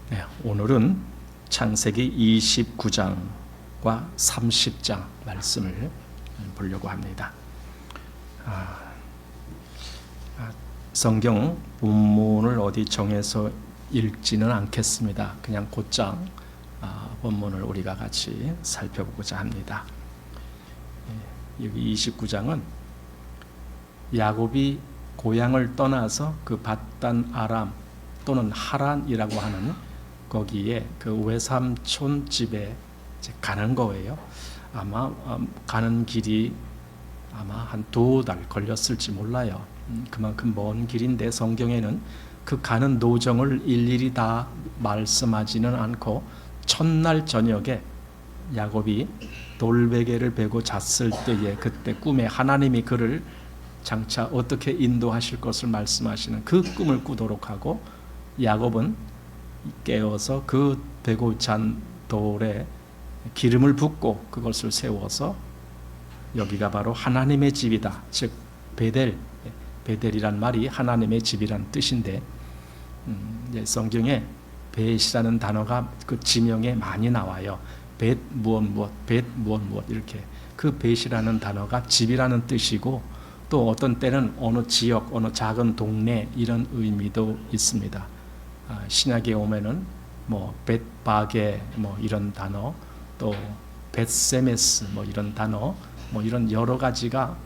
네, 오늘은 창세기 29장과 30장 말씀을 보려고 합니다. 성경 본문을 어디 정해서 읽지는 않겠습니다. 그냥 곧장 본문을 우리가 같이 살펴보고자 합니다. 여기 29장은 야곱이 고향을 떠나서 그 밧단 아람 또는 하란이라고 하는 거기에 그 외삼촌 집에 가는 거예요. 아마 가는 길이 아마 한 2달 걸렸을지 몰라요. 그만큼 먼 길인데 성경에는 그 가는 노정을 일일이 다 말씀하지는 않고 첫날 저녁에 야곱이 돌베개를 베고 잤을 때에 그때 꿈에 하나님이 그를 장차 어떻게 인도하실 것을 말씀하시는 그 꿈을 꾸도록 하고 야곱은 깨어서 그 베고 잔 돌에 기름을 붓고 그것을 세워서 여기가 바로 하나님의 집이다. 즉 베델이란 말이 하나님의 집이란 뜻인데 성경에 벳이라는 단어가 그 지명에 많이 나와요. 벳 무엇 벳 무엇 이렇게 그 벳이라는 단어가 집이라는 뜻이고 또 어떤 때는 어느 지역 어느 작은 동네 이런 의미도 있습니다. 신약에 오면은 뭐 벳바게 뭐 이런 단어 또 벳세메스 뭐 이런 단어 뭐 이런 여러 가지가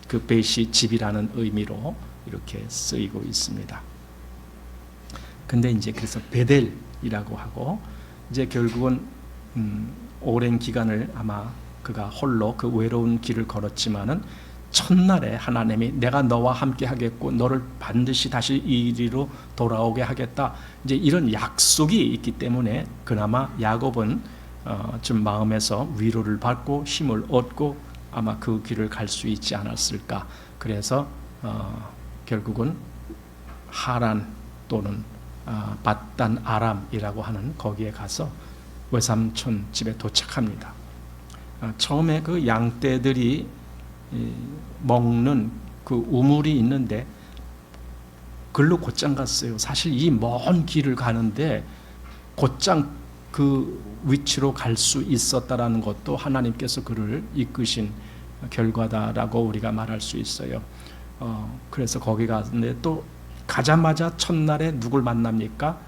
그 벳이 집이라는 의미로 이렇게 쓰이고 있습니다. 근데 이제 그래서 베델이라고 하고 이제 결국은 오랜 기간을 아마 그가 홀로 그 외로운 길을 걸었지만은 첫날에 하나님이 내가 너와 함께 하겠고 너를 반드시 다시 이리로 돌아오게 하겠다. 이제 이런 약속이 있기 때문에 그나마 야곱은 좀 마음에서 위로를 받고 힘을 얻고 아마 그 길을 갈 수 있지 않았을까. 그래서 결국은 하란 또는 밧단 아람이라고 하는 거기에 가서 외삼촌 집에 도착합니다. 처음에 그 양떼들이 먹는 그 우물이 있는데 글로 곧장 갔어요. 사실 이 먼 길을 가는데 곧장 그 위치로 갈 수 있었다라는 것도 하나님께서 그를 이끄신 결과다라고 우리가 말할 수 있어요. 그래서 거기 갔는데 또 가자마자 첫날에 누굴 만납니까?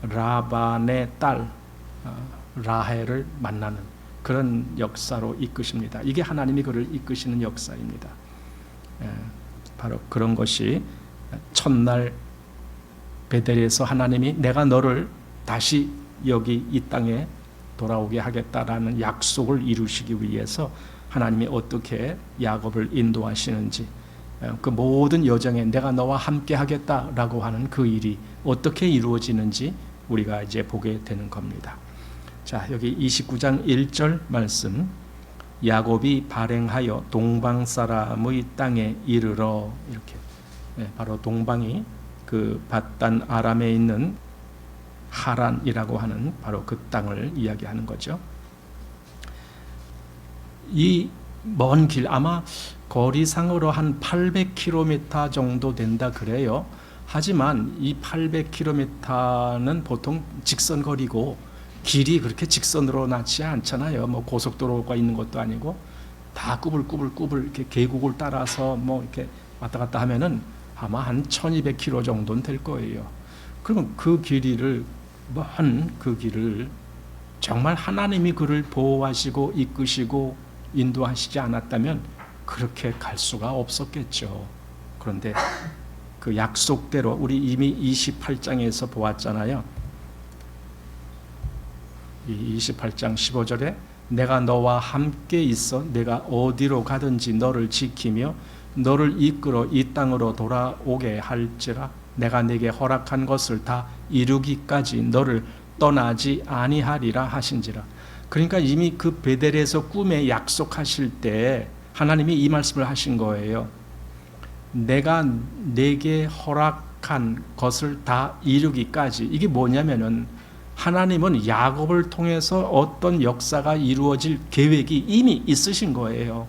라반의 딸 라헬을 만나는 그런 역사로 이끄십니다. 이게 하나님이 그를 이끄시는 역사입니다. 바로 그런 것이 첫날 베델에서 하나님이 내가 너를 다시 여기 이 땅에 돌아오게 하겠다라는 약속을 이루시기 위해서 하나님이 어떻게 야곱을 인도하시는지 그 모든 여정에 내가 너와 함께 하겠다라고 하는 그 일이 어떻게 이루어지는지 우리가 이제 보게 되는 겁니다. 자, 여기 29장 1절 말씀 야곱이 발행하여 동방 사람의 땅에 이르러 이렇게 바로 동방이 그 밧단 아람에 있는 하란이라고 하는 바로 그 땅을 이야기하는 거죠. 이 먼 길 아마 거리상으로 한 800km 정도 된다 그래요. 하지만 이 800km는 보통 직선거리고 길이 그렇게 직선으로 나지 않잖아요. 뭐 고속도로가 있는 것도 아니고 다 꾸불꾸불 이렇게 계곡을 따라서 뭐 이렇게 왔다 갔다 하면은 아마 한 1200km 정도는 될 거예요. 그러면 그 길이를 먼 그 길을 정말 하나님이 그를 보호하시고 이끄시고 인도하시지 않았다면 그렇게 갈 수가 없었겠죠. 그런데 그 약속대로 우리 이미 28장에서 보았잖아요. 이 28장 15절에 내가 너와 함께 있어 내가 어디로 가든지 너를 지키며 너를 이끌어 이 땅으로 돌아오게 할지라 내가 네게 허락한 것을 다 이루기까지 너를 떠나지 아니하리라 하신지라. 그러니까 이미 그 베델에서 꿈에 약속하실 때 하나님이 이 말씀을 하신 거예요. 내가 네게 허락한 것을 다 이루기까지. 이게 뭐냐면은 하나님은 야곱을 통해서 어떤 역사가 이루어질 계획이 이미 있으신 거예요.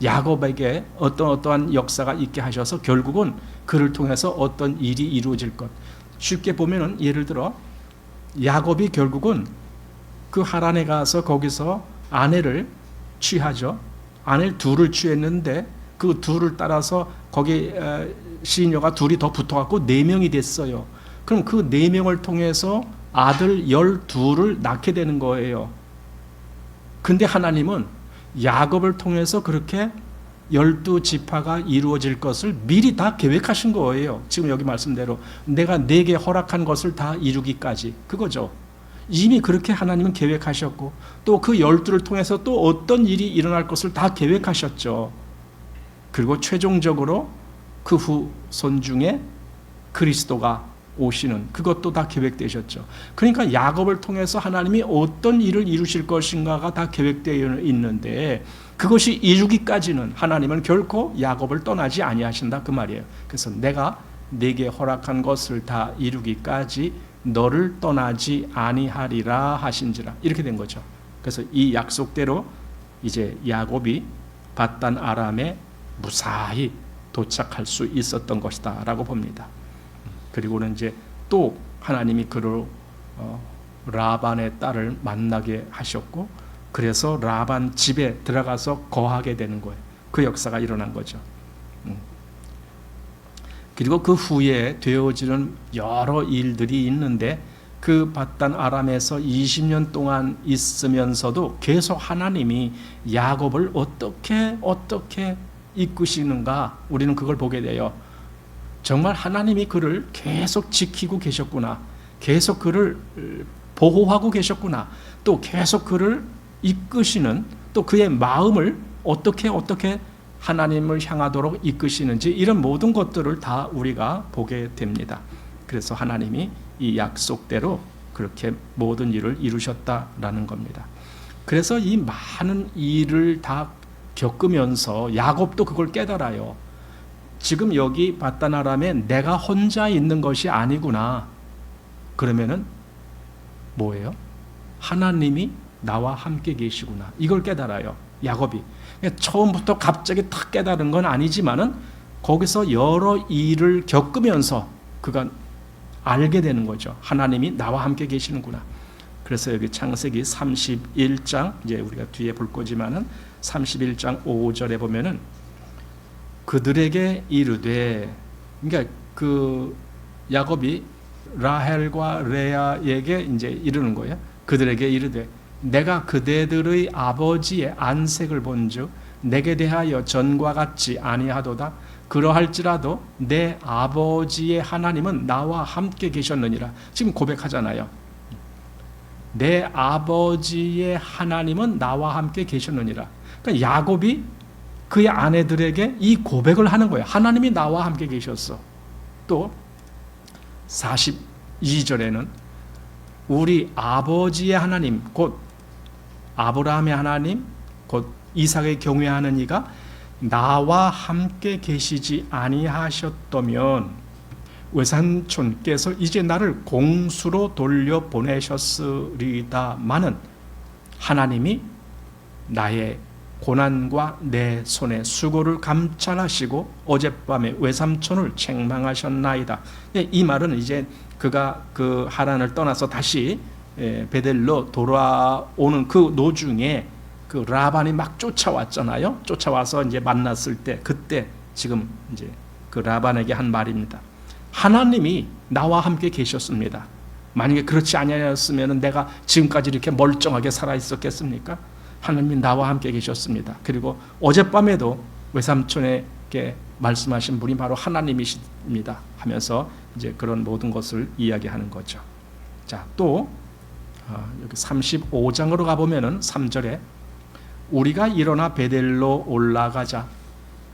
야곱에게 어떠한 역사가 있게 하셔서 결국은 그를 통해서 어떤 일이 이루어질 것. 쉽게 보면은 예를 들어 야곱이 결국은 그 하란에 가서 거기서 아내를 취하죠. 아내를 둘을 취했는데 그 둘을 따라서 거기 시녀가 둘이 더 붙어갖고 4명이 됐어요. 그럼 그 4명을 통해서 아들 12를 낳게 되는 거예요. 근데 하나님은 야곱을 통해서 그렇게 12지파가 이루어질 것을 미리 다 계획하신 거예요. 지금 여기 말씀대로 내가 네게 허락한 것을 다 이루기까지 그거죠. 이미 그렇게 하나님은 계획하셨고 또 그 12를 통해서 또 어떤 일이 일어날 것을 다 계획하셨죠. 그리고 최종적으로 그 후손 중에 그리스도가 오시는 그것도 다 계획되셨죠. 그러니까 야곱을 통해서 하나님이 어떤 일을 이루실 것인가가 다 계획되어 있는데 그것이 이루기까지는 하나님은 결코 야곱을 떠나지 아니하신다 그 말이에요. 그래서 내가 네게 허락한 것을 다 이루기까지 너를 떠나지 아니하리라 하신지라 이렇게 된 거죠. 그래서 이 약속대로 이제 야곱이 밧단 아람에 무사히 도착할 수 있었던 것이다라고 봅니다. 그리고는 이제 또 하나님이 그를 라반의 딸을 만나게 하셨고 그래서 라반 집에 들어가서 거하게 되는 거예요. 그 역사가 일어난 거죠. 그리고 그 후에 되어지는 여러 일들이 있는데 그 밧단 아람에서 20년 동안 있으면서도 계속 하나님이 야곱을 어떻게 이끄시는가 우리는 그걸 보게 돼요. 정말 하나님이 그를 계속 지키고 계셨구나. 계속 그를 보호하고 계셨구나. 또 계속 그를 이끄시는 또 그의 마음을 어떻게 하나님을 향하도록 이끄시는지 이런 모든 것들을 다 우리가 보게 됩니다. 그래서 하나님이 이 약속대로 그렇게 모든 일을 이루셨다라는 겁니다. 그래서 이 많은 일을 다 겪으면서 야곱도 그걸 깨달아요. 지금 여기 밧단 아람에 내가 혼자 있는 것이 아니구나. 그러면은 뭐예요? 하나님이 나와 함께 계시구나. 이걸 깨달아요. 야곱이. 처음부터 갑자기 탁 깨달은 건 아니지만은 거기서 여러 일을 겪으면서 그가 알게 되는 거죠. 하나님이 나와 함께 계시는구나. 그래서 여기 창세기 31장 이제 우리가 뒤에 볼 거지만은 31장 5절에 보면은 그들에게 이르되 그러니까 그 야곱이 라헬과 레아에게 이제 이르는 거예요. 그들에게 이르되 내가 그대들의 아버지의 안색을 본즉 내게 대하여 전과 같지 아니하도다. 그러할지라도 내 아버지의 하나님은 나와 함께 계셨느니라. 지금 고백하잖아요. 내 아버지의 하나님은 나와 함께 계셨느니라. 그러니까 야곱이 그의 아내들에게 이 고백을 하는 거예요. 하나님이 나와 함께 계셨어. 또 42절에는 우리 아버지의 하나님 곧 아브라함의 하나님 곧 이삭의 경외하는 이가 나와 함께 계시지 아니하셨다면 외삼촌께서 이제 나를 공수로 돌려보내셨으리다마는 하나님이 나의 고난과 내 손의 수고를 감찰하시고 어젯밤에 외삼촌을 책망하셨나이다. 이 말은 이제 그가 그 하란을 떠나서 다시 베델로 돌아오는 그 노중에 그 라반이 막 쫓아왔잖아요. 쫓아와서 이제 만났을 때 그때 지금 이제 그 라반에게 한 말입니다. 하나님이 나와 함께 계셨습니다. 만약에 그렇지 아니었으면 내가 지금까지 이렇게 멀쩡하게 살아 있었겠습니까? 하나님이 나와 함께 계셨습니다. 그리고 어젯밤에도 외삼촌에게 말씀하신 분이 바로 하나님이십니다. 하면서 이제 그런 모든 것을 이야기하는 거죠. 자, 또 여기 35장으로 가보면은 3절에 우리가 일어나 베델로 올라가자.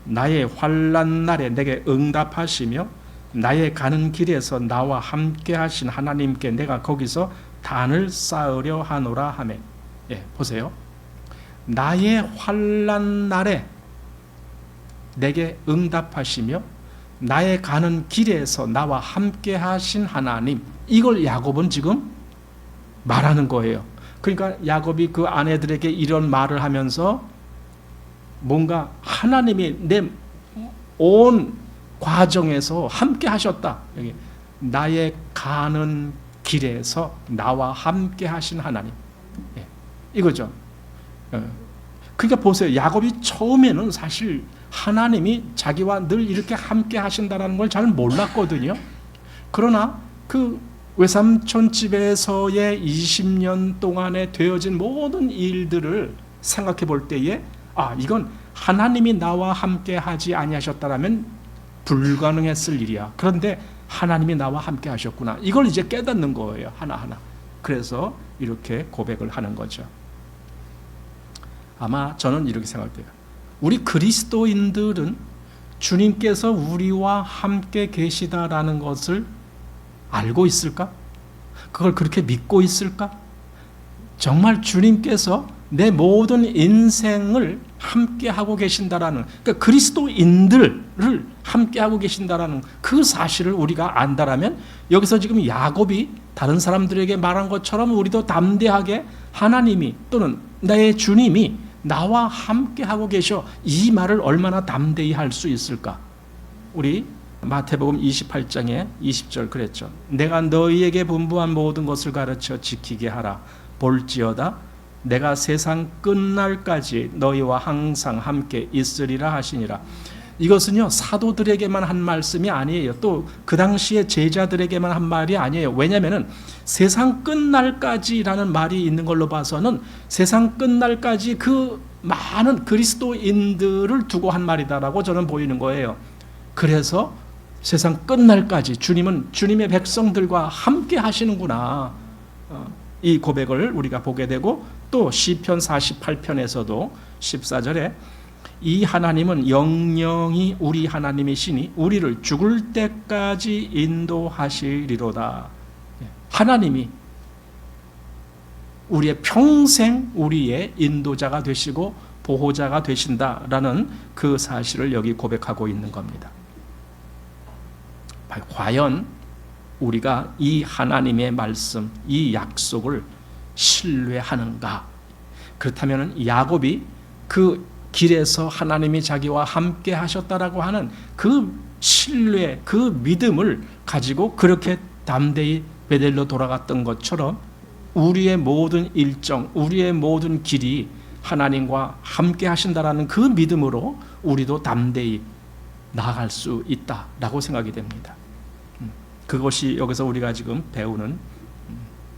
나의 환난 날에 내게 응답하시며 나의 가는 길에서 나와 함께 하신 하나님께 내가 거기서 단을 쌓으려 하노라 하매. 예, 보세요. 나의 환난 날에 내게 응답하시며 나의 가는 길에서 나와 함께 하신 하나님. 이걸 야곱은 지금 말하는 거예요. 그러니까 야곱이 그 아내들에게 이런 말을 하면서 뭔가 하나님이 내 온 과정에서 함께 하셨다. 여기 나의 가는 길에서 나와 함께 하신 하나님. 예, 이거죠. 그러니까 보세요. 야곱이 처음에는 사실 하나님이 자기와 늘 이렇게 함께 하신다는 걸 잘 몰랐거든요. 그러나 그 외삼촌 집에서의 20년 동안에 되어진 모든 일들을 생각해 볼 때에 이건 하나님이 나와 함께 하지 아니하셨다라면 불가능했을 일이야. 그런데 하나님이 나와 함께 하셨구나. 이걸 이제 깨닫는 거예요. 하나하나. 그래서 이렇게 고백을 하는 거죠. 아마 저는 이렇게 생각해요. 우리 그리스도인들은 주님께서 우리와 함께 계시다라는 것을 알고 있을까? 그걸 그렇게 믿고 있을까? 정말 주님께서 내 모든 인생을 함께 하고 계신다라는, 그러니까 그리스도인들을 함께 하고 계신다라는 그 사실을 우리가 안다라면, 여기서 지금 야곱이 다른 사람들에게 말한 것처럼 우리도 담대하게 하나님이 또는 나의 주님이 나와 함께 하고 계셔, 이 말을 얼마나 담대히 할 수 있을까? 우리 마태복음 28장에 20절 그랬죠. 내가 너희에게 분부한 모든 것을 가르쳐 지키게 하라. 볼지어다 내가 세상 끝날까지 너희와 항상 함께 있으리라 하시니라. 이것은요, 사도들에게만 한 말씀이 아니에요. 또 그 당시에 제자들에게만 한 말이 아니에요. 왜냐하면 세상 끝날까지라는 말이 있는 걸로 봐서는 세상 끝날까지 그 많은 그리스도인들을 두고 한 말이다라고 저는 보이는 거예요. 그래서 세상 끝날까지 주님은 주님의 백성들과 함께 하시는구나, 이 고백을 우리가 보게 되고, 또 시편 48편에서도 14절에 이 하나님은 영영이 우리 하나님이시니 우리를 죽을 때까지 인도하시리로다. 하나님이 우리의 평생 우리의 인도자가 되시고 보호자가 되신다라는 그 사실을 여기 고백하고 있는 겁니다. 과연 우리가 이 하나님의 말씀, 이 약속을 신뢰하는가? 그렇다면 야곱이 그 길에서 하나님이 자기와 함께 하셨다라고 하는 그 신뢰, 그 믿음을 가지고 그렇게 담대히 베델로 돌아갔던 것처럼 우리의 모든 일정, 우리의 모든 길이 하나님과 함께 하신다라는 그 믿음으로 우리도 담대히 나아갈 수 있다라고 생각이 됩니다. 그것이 여기서 우리가 지금 배우는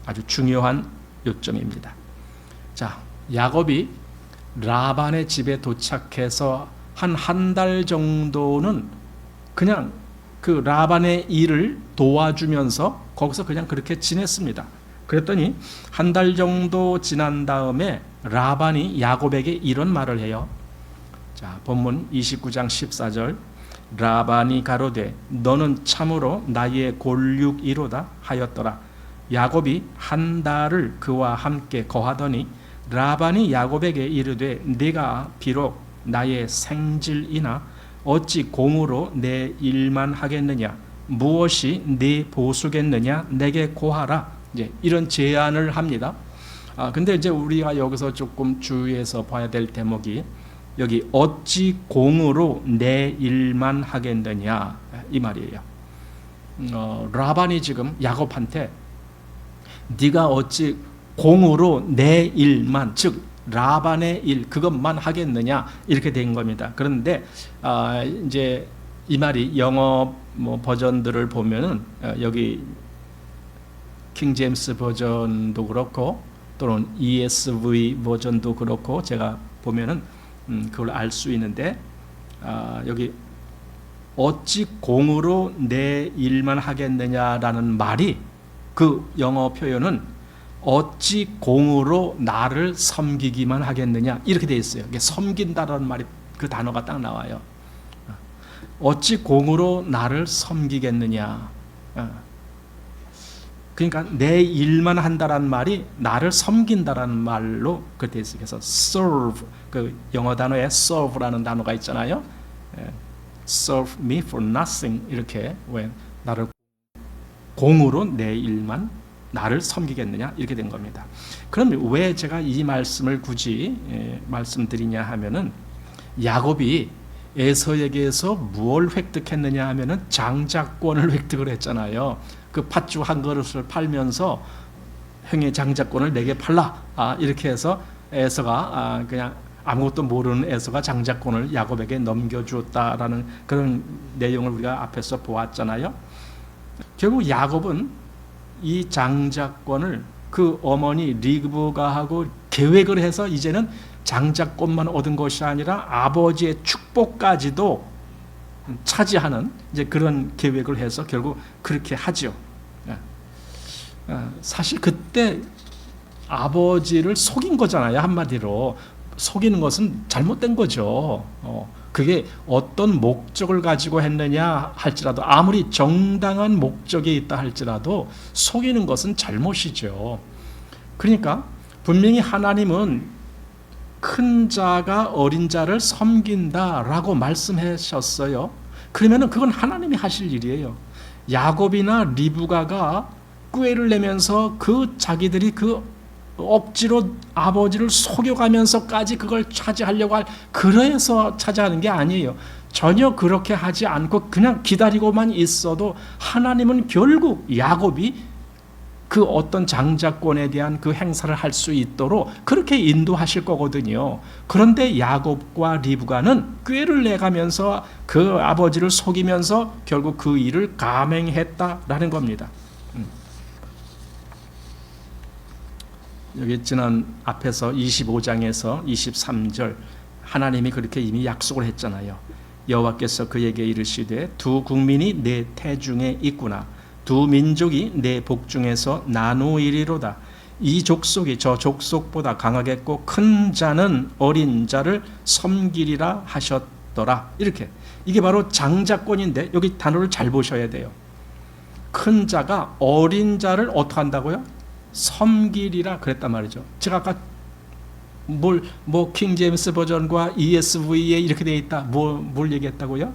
아주 중요한 요점입니다. 자, 야곱이 라반의 집에 도착해서 한 달 정도는 그냥 그 라반의 일을 도와주면서 거기서 그냥 그렇게 지냈습니다. 그랬더니 한 달 정도 지난 다음에 라반이 야곱에게 이런 말을 해요. 자, 본문 29장 14절. 라반이 가로되 너는 참으로 나의 골육이로다 하였더라. 야곱이 한 달을 그와 함께 거하더니 라반이 야곱에게 이르되 네가 비록 나의 생질이나 어찌 공으로 내 일만 하겠느냐, 무엇이 네 보수겠느냐, 내게 고하라. 이제 이런 제안을 합니다. 근데 이제 우리가 여기서 조금 주의해서 봐야 될 대목이 여기 어찌 공으로 내 일만 하겠느냐 이 말이에요. 라반이 지금 야곱한테 네가 어찌 공으로 내 일만, 즉 라반의 일 그것만 하겠느냐 이렇게 된 겁니다. 그런데 이제 이 말이 영어 버전들을 보면은 여기 킹 제임스 버전도 그렇고 또는 ESV 버전도 그렇고 제가 보면은 그걸 알 수 있는데 여기 어찌 공으로 내 일만 하겠느냐라는 말이 그 영어 표현은 어찌 공으로 나를 섬기기만 하겠느냐 이렇게 돼 있어요. 이게 섬긴다라는 말이 그 단어가 딱 나와요. 어찌 공으로 나를 섬기겠느냐. 그러니까 내 일만 한다라는 말이 나를 섬긴다라는 말로 그렇게 있어요. 그래서 serve, 그 영어 단어에 serve라는 단어가 있잖아요. serve me for nothing 이렇게, 왜 나를 공으로 내 일만 나를 섬기겠느냐 이렇게 된 겁니다. 그럼 왜 제가 이 말씀을 굳이 말씀드리냐 하면은 야곱이 에서에게서 무엇을 획득했느냐 하면은 장자권을 획득을 했잖아요. 그 팥죽 한 그릇을 팔면서 형의 장자권을 내게 팔라. 이렇게 해서 에서가 그냥 아무것도 모르는 에서가 장자권을 야곱에게 넘겨주었다라는 그런 내용을 우리가 앞에서 보았잖아요. 결국 야곱은 이 장자권을 그 어머니 리브가 하고 계획을 해서 이제는 장자권만 얻은 것이 아니라 아버지의 축복까지도 차지하는 이제 그런 계획을 해서 결국 그렇게 하죠. 사실 그때 아버지를 속인 거잖아요. 한마디로 속이는 것은 잘못된 거죠. 그게 어떤 목적을 가지고 했느냐 할지라도, 아무리 정당한 목적이 있다 할지라도 속이는 것은 잘못이죠. 그러니까 분명히 하나님은 큰 자가 어린 자를 섬긴다라고 말씀하셨어요. 그러면 그건 하나님이 하실 일이에요. 야곱이나 리브가가 꾀를 내면서 그 자기들이 그 억지로 아버지를 속여가면서까지 그걸 차지하려고 그래서 차지하는 게 아니에요. 전혀 그렇게 하지 않고 그냥 기다리고만 있어도 하나님은 결국 야곱이 그 어떤 장자권에 대한 그 행사를 할 수 있도록 그렇게 인도하실 거거든요. 그런데 야곱과 리브가는 꾀를 내가면서 그 아버지를 속이면서 결국 그 일을 감행했다라는 겁니다. 여기 지난 앞에서 25장에서 23절 하나님이 그렇게 이미 약속을 했잖아요. 여호와께서 그에게 이르시되 두 국민이 내 태중에 있구나. 두 민족이 내 복중에서 나누이리로다. 이 족속이 저 족속보다 강하겠고 큰 자는 어린 자를 섬기리라 하셨더라. 이렇게 이게 바로 장자권인데 여기 단어를 잘 보셔야 돼요. 큰 자가 어린 자를 어떻게 한다고요? 섬기리라 그랬단 말이죠. 제가 아까 킹 제임스 버전과 ESV에 이렇게 되어 있다. 뭘 얘기했다고요?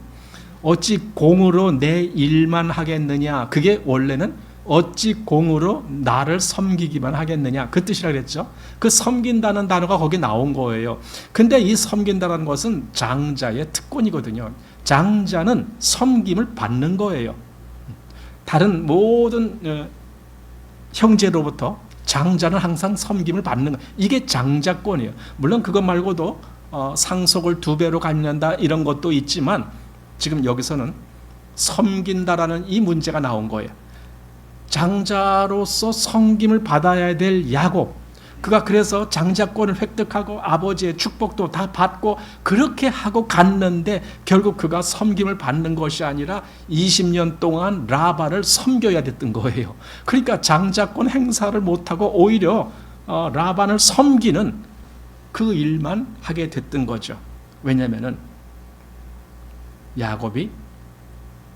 어찌 공으로 내 일만 하겠느냐. 그게 원래는 어찌 공으로 나를 섬기기만 하겠느냐. 그 뜻이라 그랬죠. 그 섬긴다는 단어가 거기 나온 거예요. 근데 이 섬긴다는 것은 장자의 특권이거든요. 장자는 섬김을 받는 거예요. 다른 모든 형제로부터 장자는 항상 섬김을 받는 거. 이게 장자권이에요. 물론 그것 말고도 상속을 2배로 갖는다 이런 것도 있지만 지금 여기서는 섬긴다라는 이 문제가 나온 거예요. 장자로서 섬김을 받아야 될 야곱, 그가 그래서 장자권을 획득하고 아버지의 축복도 다 받고 그렇게 하고 갔는데 결국 그가 섬김을 받는 것이 아니라 20년 동안 라반을 섬겨야 됐던 거예요. 그러니까 장자권 행사를 못하고 오히려 라반을 섬기는 그 일만 하게 됐던 거죠. 왜냐하면 야곱이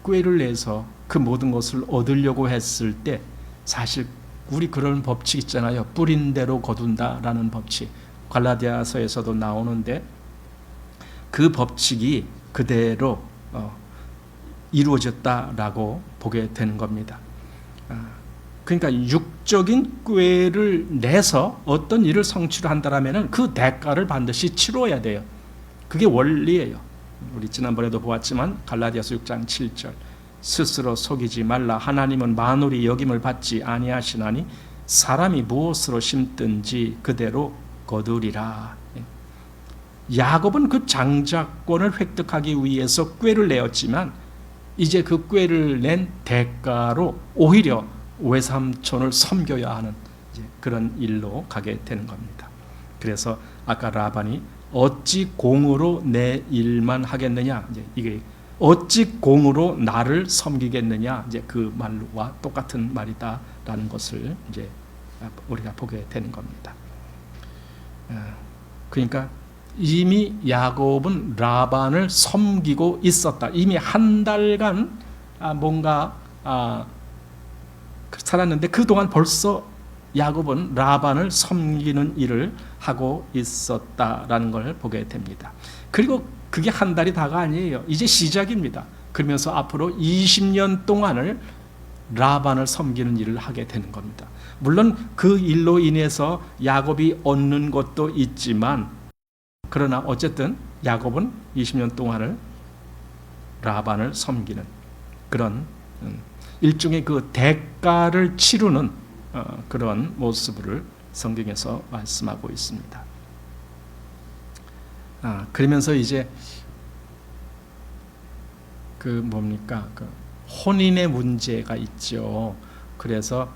꾀를 내서 그 모든 것을 얻으려고 했을 때 사실 우리 그런 법칙 있잖아요. 뿌린 대로 거둔다라는 법칙. 갈라디아서에서도 나오는데 그 법칙이 그대로 이루어졌다라고 보게 되는 겁니다. 그러니까 육적인 꾀를 내서 어떤 일을 성취를 한다라면 그 대가를 반드시 치러야 돼요. 그게 원리예요. 우리 지난번에도 보았지만 갈라디아서 6장 7절 스스로 속이지 말라. 하나님은 만물이 여김을 받지 아니하시나니 사람이 무엇으로 심든지 그대로 거두리라. 야곱은 그 장자권을 획득하기 위해서 꾀를 내었지만 이제 그 꾀를 낸 대가로 오히려 외삼촌을 섬겨야 하는 그런 일로 가게 되는 겁니다. 그래서 아까 라반이 어찌 공으로 내 일만 하겠느냐, 이게 어찌 공으로 나를 섬기겠느냐, 이제 그 말과 똑같은 말이다라는 것을 이제 우리가 보게 되는 겁니다. 그러니까 이미 야곱은 라반을 섬기고 있었다. 이미 한 달간 뭔가 살았는데 그동안 벌써 야곱은 라반을 섬기는 일을 하고 있었다라는 걸 보게 됩니다. 그리고 그게 한 달이 다가 아니에요. 이제 시작입니다. 그러면서 앞으로 20년 동안을 라반을 섬기는 일을 하게 되는 겁니다. 물론 그 일로 인해서 야곱이 얻는 것도 있지만 그러나 어쨌든 야곱은 20년 동안을 라반을 섬기는 그런 일종의 그 대가를 치르는 그런 모습을 성경에서 말씀하고 있습니다. 그러면서 이제 그 혼인의 문제가 있죠. 그래서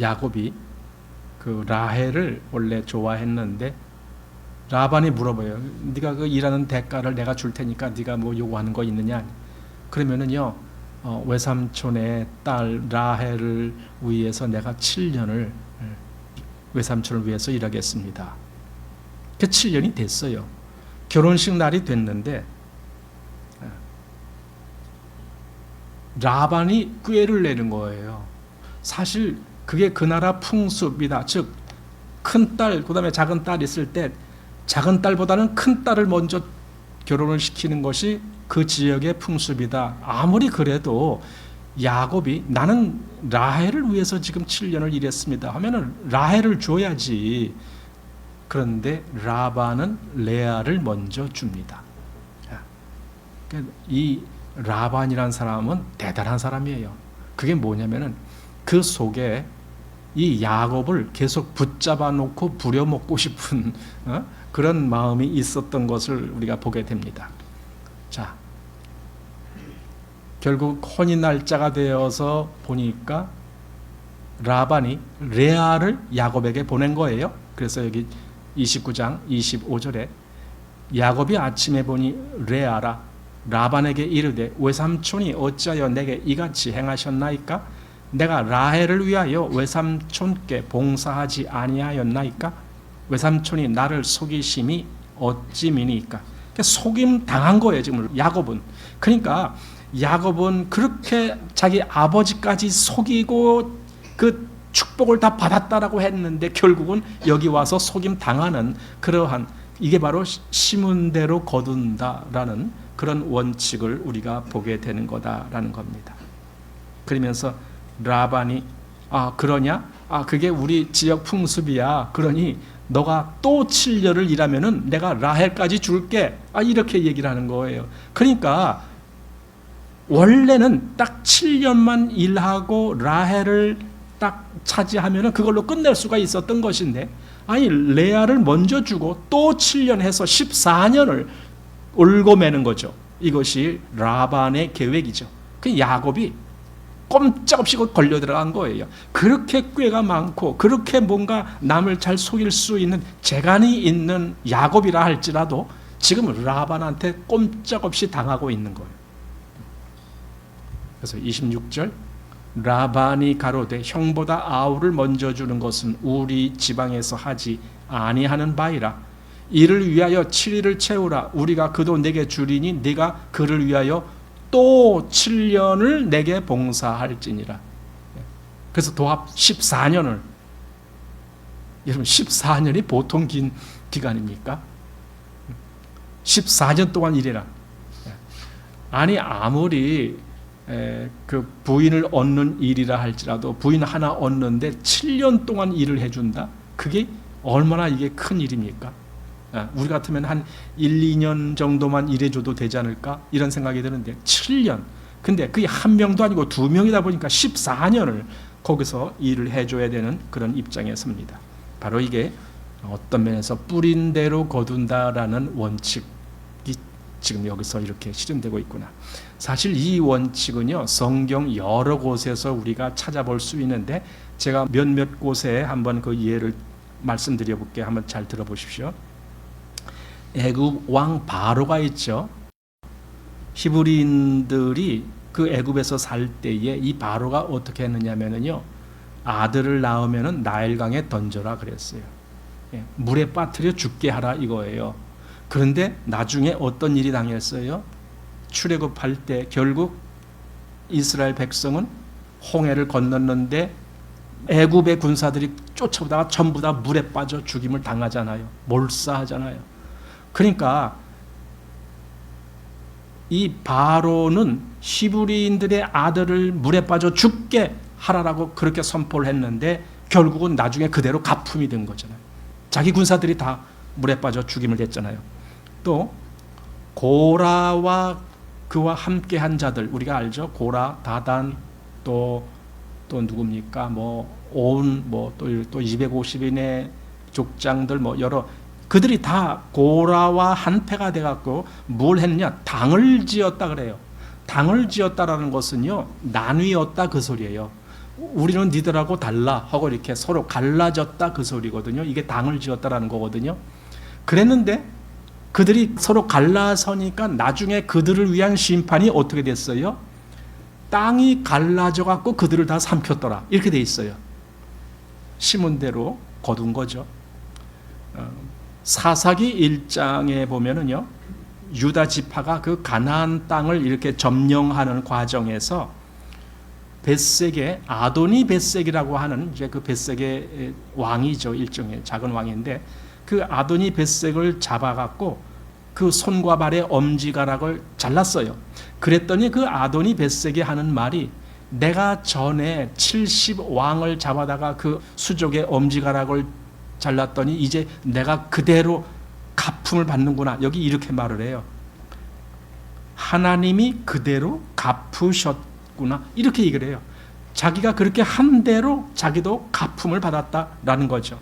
야곱이 그 라헬을 원래 좋아했는데 라반이 물어봐요. 네가 그 일하는 대가를 내가 줄 테니까 네가 뭐 요구하는 거 있느냐? 그러면은요, 외삼촌의 딸 라헬을 위해서 내가 7년을 외삼촌을 위해서 일하겠습니다. 그 7년이 됐어요. 결혼식 날이 됐는데 라반이 꾀를 내는 거예요. 사실 그게 그 나라 풍습이다. 즉 큰 딸, 그 다음에 작은 딸 있을 때 작은 딸보다는 큰 딸을 먼저 결혼을 시키는 것이 그 지역의 풍습이다. 아무리 그래도 야곱이 나는 라헬을 위해서 지금 7년을 일했습니다 하면은 라헬을 줘야지. 그런데 라반은 레아를 먼저 줍니다. 이 라반이라는 사람은 대단한 사람이에요. 그게 뭐냐면은 그 속에 이 야곱을 계속 붙잡아 놓고 부려먹고 싶은 그런 마음이 있었던 것을 우리가 보게 됩니다. 자, 결국 혼인 날짜가 되어서 보니까 라반이 레아를 야곱에게 보낸 거예요. 그래서 여기 29장 25절에 야곱이 아침에 보니 레아라 라반에게 이르되 외삼촌이 어찌하여 내게 이같이 행하셨나이까? 내가 라헬을 위하여 외삼촌께 봉사하지 아니하였나이까? 외삼촌이 나를 속이심이 어찌 미니까? 속임 당한 거예요 지금 야곱은. 그러니까 야곱은 그렇게 자기 아버지까지 속이고 그 축복을 다 받았다라고 했는데 결국은 여기 와서 속임 당하는 그러한, 이게 바로 심은 대로 거둔다라는 그런 원칙을 우리가 보게 되는 거다라는 겁니다. 그러면서 라반이 그러냐? 그게 우리 지역 풍습이야. 그러니 너가 또 7년을 일하면은 내가 라헬까지 줄게. 이렇게 얘기를 하는 거예요. 그러니까 원래는 딱 7년만 일하고 라헬을 딱 차지하면은 그걸로 끝낼 수가 있었던 것인데, 레아를 먼저 주고 또 7년 해서 14년을 올고매는 거죠. 이것이 라반의 계획이죠. 그 야곱이 꼼짝없이 걸려 들어간 거예요. 그렇게 꾀가 많고 그렇게 뭔가 남을 잘 속일 수 있는 재간이 있는 야곱이라 할지라도 지금 라반한테 꼼짝없이 당하고 있는 거예요. 그래서 26절 라반이 가로되 형보다 아우를 먼저 주는 것은 우리 지방에서 하지 아니하는 바이라. 이를 위하여 7일을 채우라. 우리가 그도 내게 주리니 네가 그를 위하여 또 7년을 내게 봉사할지니라. 그래서 도합 14년을, 여러분 14년이 보통 긴 기간입니까? 14년 동안 일해라. 아무리 그 부인을 얻는 일이라 할지라도 부인 하나 얻는데 7년 동안 일을 해준다? 그게 얼마나 이게 큰 일입니까? 우리 같으면 한 1, 2년 정도만 일해줘도 되지 않을까? 이런 생각이 드는데 7년. 근데 그게 한 명도 아니고 두 명이다 보니까 14년을 거기서 일을 해줘야 되는 그런 입장에 섭니다. 바로 이게 어떤 면에서 뿌린 대로 거둔다라는 원칙이 지금 여기서 이렇게 실현되고 있구나. 사실 이 원칙은요, 성경 여러 곳에서 우리가 찾아볼 수 있는데 제가 몇몇 곳에 한번 그 예를 말씀드려 볼게요. 한번 잘 들어보십시오. 애굽 왕 바로가 있죠. 히브리인들이 그 애굽에서 살 때에 이 바로가 어떻게 했느냐면요, 아들을 낳으면은 나일강에 던져라 그랬어요. 물에 빠뜨려 죽게 하라 이거예요. 그런데 나중에 어떤 일이 당했어요? 출애굽할 때 결국 이스라엘 백성은 홍해를 건넜는데 애굽의 군사들이 쫓아오다가 전부 다 물에 빠져 죽임을 당하잖아요. 몰사하잖아요. 그러니까 이 바로는 히브리인들의 아들을 물에 빠져 죽게 하라라고 그렇게 선포를 했는데 결국은 나중에 그대로 가품이 된 거잖아요. 자기 군사들이 다 물에 빠져 죽임을 했잖아요. 또 고라와 그와 함께한 자들 우리가 알죠. 고라, 다단, 또 누굽니까? 또 250인의 족장들 여러 그들이 다 고라와 한패가 돼갖고 뭘 했느냐? 당을 지었다 그래요. 당을 지었다라는 것은요, 나뉘었다 그 소리예요. 우리는 니들하고 달라 하고 이렇게 서로 갈라졌다 그 소리거든요. 이게 당을 지었다라는 거거든요. 그랬는데 그들이 서로 갈라서니까 나중에 그들을 위한 심판이 어떻게 됐어요? 땅이 갈라져 갖고 그들을 다 삼켰더라. 이렇게 돼 있어요. 시문대로 거둔 거죠. 사사기 1장에 보면은요, 유다 지파가 그 가나안 땅을 이렇게 점령하는 과정에서 벳색의 아도니 벳색이라고 하는 이제 그 벳색의 왕이죠. 일종의 작은 왕인데 그 아도니 벳색을 잡아갖고 그 손과 발의 엄지가락을 잘랐어요. 그랬더니 그 아도니 벳색이 하는 말이 내가 전에 70왕을 잡아다가 그 수족의 엄지가락을 잘랐더니 이제 내가 그대로 갚음을 받는구나. 여기 이렇게 말을 해요. 하나님이 그대로 갚으셨구나. 이렇게 얘기를 해요. 자기가 그렇게 한 대로 자기도 갚음을 받았다라는 거죠.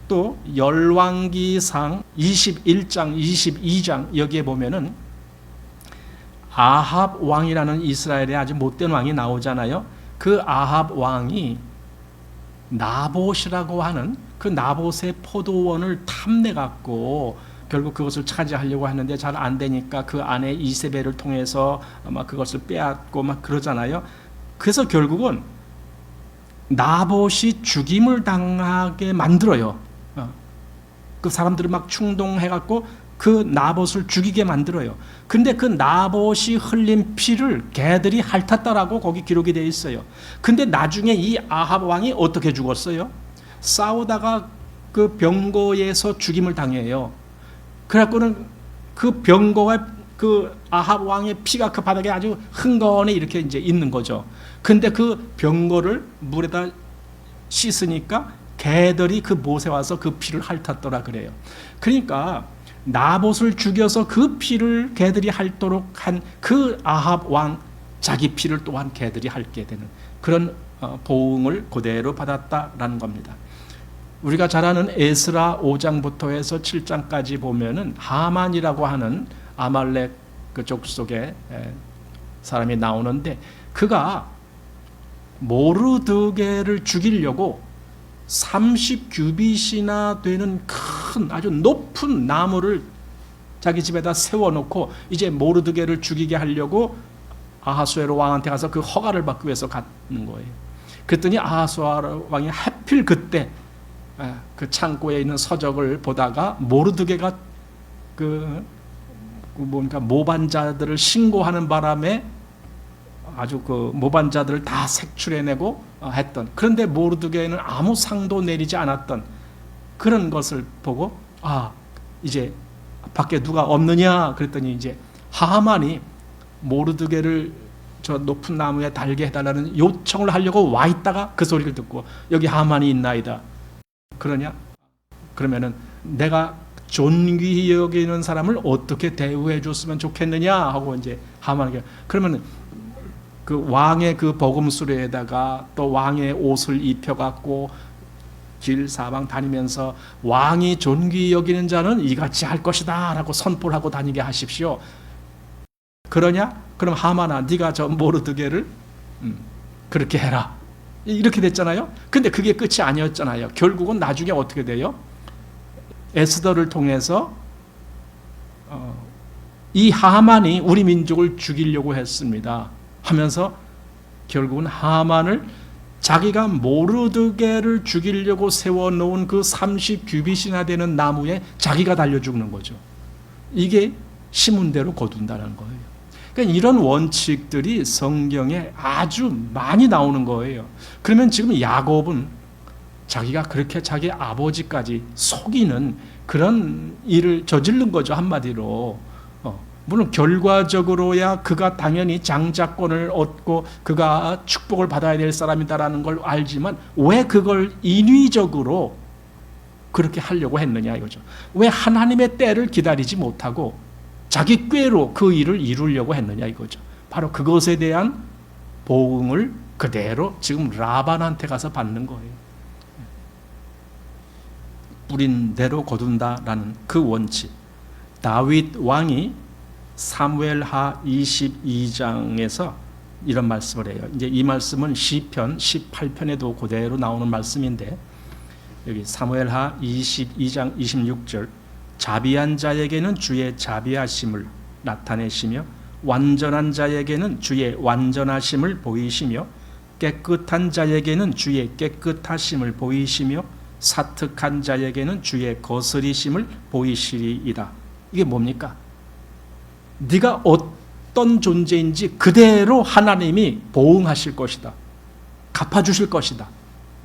또 열왕기상 21장, 22장 여기에 보면은 아합 왕이라는 이스라엘의 아주 못된 왕이 나오잖아요. 그 아합 왕이 나봇이라고 하는 그 나봇의 포도원을 탐내 갖고 결국 그것을 차지하려고 하는데 잘 안 되니까 그 아내 이세벨을 통해서 아마 그것을 빼앗고 막 그러잖아요. 그래서 결국은 나봇이 죽임을 당하게 만들어요. 그 사람들이 막 충동해 갖고 그 나봇을 죽이게 만들어요. 근데 그 나봇이 흘린 피를 개들이 핥았다라고 거기 기록이 되어 있어요. 근데 나중에 이 아합 왕이 어떻게 죽었어요? 싸우다가 그 병거에서 죽임을 당해요. 그래갖고는 그 병거가 그 아합 왕의 피가 그 바닥에 아주 흥건히 이렇게 이제 있는 거죠. 근데 그 병거를 물에다 씻으니까 개들이 그 못에 와서 그 피를 핥았더라 그래요. 그러니까 나봇을 죽여서 그 피를 개들이 핥도록 한 그 아합 왕 자기 피를 또한 개들이 핥게 되는 그런 보응을 그대로 받았다라는 겁니다. 우리가 잘 아는 에스라 5장부터 해서 7장까지 보면은 하만이라고 하는 아말렉 그 족속의 사람이 나오는데 그가 모르드게를 죽이려고 30규빗이나 되는 큰 아주 높은 나무를 자기 집에다 세워놓고 이제 모르드게를 죽이게 하려고 아하수에로 왕한테 가서 그 허가를 받기 위해서 가는 거예요. 그랬더니 아하수에로 왕이 하필 그때 그 창고에 있는 서적을 보다가 모르드게가 뭔가 모반자들을 신고하는 바람에 아주 그 모반자들을 다 색출해내고 했던, 그런데 모르드게는 아무 상도 내리지 않았던 그런 것을 보고 이제 밖에 누가 없느냐 그랬더니 이제 하만이 모르드게를 저 높은 나무에 달게 해달라는 요청을 하려고 와 있다가 그 소리를 듣고 여기 하만이 있나이다. 그러냐? 그러면은 내가 존귀히 여기는 사람을 어떻게 대우해 줬으면 좋겠느냐 하고 이제 하만에게, 그러면은 그 왕의 그 버금수레에다가 또 왕의 옷을 입혀갖고 길 사방 다니면서 왕이 존귀히 여기는 자는 이같이 할 것이다 라고 선포를 하고 다니게 하십시오. 그러냐? 그럼 하만아 네가 저 모르드게를 그렇게 해라. 이렇게 됐잖아요. 근데 그게 끝이 아니었잖아요. 결국은 나중에 어떻게 돼요? 에스더를 통해서 이 하만이 우리 민족을 죽이려고 했습니다 하면서 결국은 하만을 자기가 모르드게를 죽이려고 세워놓은 그 30규빗이나 되는 나무에 자기가 달려 죽는 거죠. 이게 시문대로 거둔다는 거예요. 그러니까 이런 원칙들이 성경에 아주 많이 나오는 거예요. 그러면 지금 야곱은 자기가 그렇게 자기 아버지까지 속이는 그런 일을 저지른 거죠, 한마디로. 물론 결과적으로야 그가 당연히 장자권을 얻고 그가 축복을 받아야 될 사람이다라는 걸 알지만 왜 그걸 인위적으로 그렇게 하려고 했느냐 이거죠. 왜 하나님의 때를 기다리지 못하고 자기 꾀로 그 일을 이루려고 했느냐 이거죠. 바로 그것에 대한 보응을 그대로 지금 라반한테 가서 받는 거예요. 뿌린 대로 거둔다라는 그 원칙. 다윗 왕이 사무엘하 22장에서 이런 말씀을 해요. 이제 이 말씀은 시편 18편에도 그대로 나오는 말씀인데, 여기 사무엘하 22장 26절, 자비한 자에게는 주의 자비하심을 나타내시며 완전한 자에게는 주의 완전하심을 보이시며 깨끗한 자에게는 주의 깨끗하심을 보이시며 사특한 자에게는 주의 거스리심을 보이시리이다. 이게 뭡니까? 네가 어떤 존재인지 그대로 하나님이 보응하실 것이다. 갚아주실 것이다.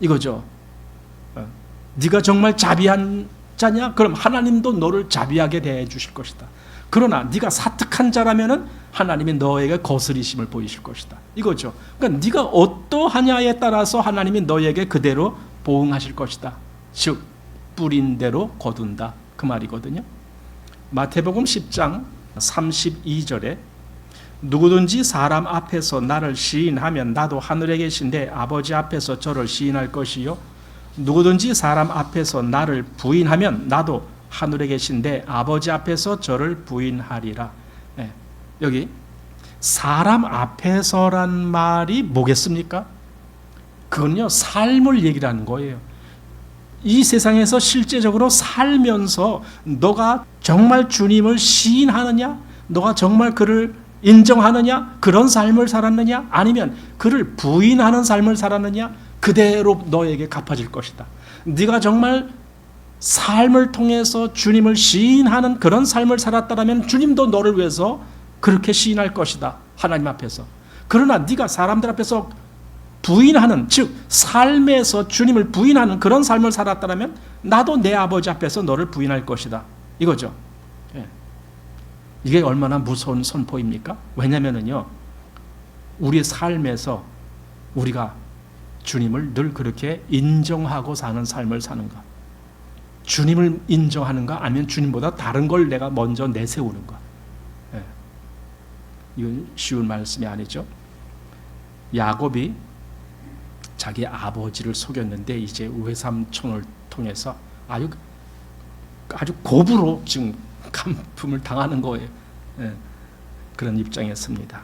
이거죠. 네가 정말 자비한 자냐? 그럼 하나님도 너를 자비하게 대해주실 것이다. 그러나 네가 사특한 자라면은 하나님이 너에게 거스리심을 보이실 것이다. 이거죠. 그러니까 네가 어떠하냐에 따라서 하나님이 너에게 그대로 보응하실 것이다. 즉 뿌린 대로 거둔다. 그 말이거든요. 마태복음 10장 32절에 누구든지 사람 앞에서 나를 시인하면 나도 하늘에 계신데 아버지 앞에서 저를 시인할 것이요 누구든지 사람 앞에서 나를 부인하면 나도 하늘에 계신데 아버지 앞에서 저를 부인하리라. 네. 여기 사람 앞에서란 말이 뭐겠습니까? 그건요 삶을 얘기를 하는 거예요. 이 세상에서 실제적으로 살면서 너가 정말 주님을 시인하느냐? 너가 정말 그를 인정하느냐? 그런 삶을 살았느냐? 아니면 그를 부인하는 삶을 살았느냐? 그대로 너에게 갚아질 것이다. 네가 정말 삶을 통해서 주님을 시인하는 그런 삶을 살았다면 주님도 너를 위해서 그렇게 시인할 것이다. 하나님 앞에서. 그러나 네가 사람들 앞에서 부인하는, 즉 삶에서 주님을 부인하는 그런 삶을 살았다면 나도 내 아버지 앞에서 너를 부인할 것이다. 이거죠. 이게 얼마나 무서운 선포입니까? 왜냐면은요, 우리의 삶에서 우리가 주님을 늘 그렇게 인정하고 사는 삶을 사는가? 주님을 인정하는가? 아니면 주님보다 다른 걸 내가 먼저 내세우는가? 이건 쉬운 말씀이 아니죠. 야곱이 자기 아버지를 속였는데 이제 외삼촌을 통해서 아주 고부로 지금 감품을 당하는 거예요. 그런 입장에 섭니다.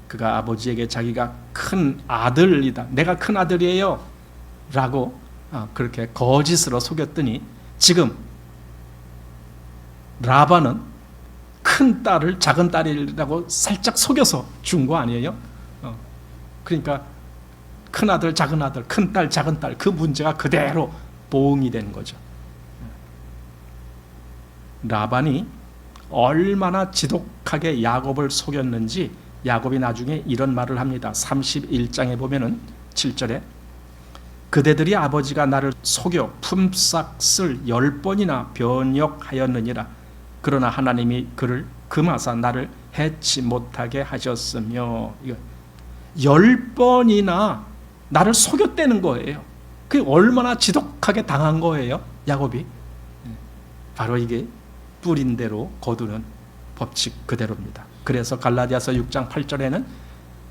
그가 아버지에게 자기가 큰 아들이다, 내가 큰 아들이에요 라고 그렇게 거짓으로 속였더니 지금 라반은 큰 딸을 작은 딸이라고 살짝 속여서 준 거 아니에요? 그러니까 큰 아들, 작은 아들, 큰 딸, 작은 딸, 그 문제가 그대로 보응이 된 거죠. 라반이 얼마나 지독하게 야곱을 속였는지 야곱이 나중에 이런 말을 합니다. 31장에 보면은 7절에 그대들이 아버지가 나를 속여 품삯을 10번이나 변역하였느니라. 그러나 하나님이 그를 금하사 나를 해치 못하게 하셨으며, 이거 10번이나 나를 속였다는 거예요. 그게 얼마나 지독하게 당한 거예요, 야곱이. 바로 이게 뿌린 대로 거두는 법칙 그대로입니다. 그래서 갈라디아서 6장 8절에는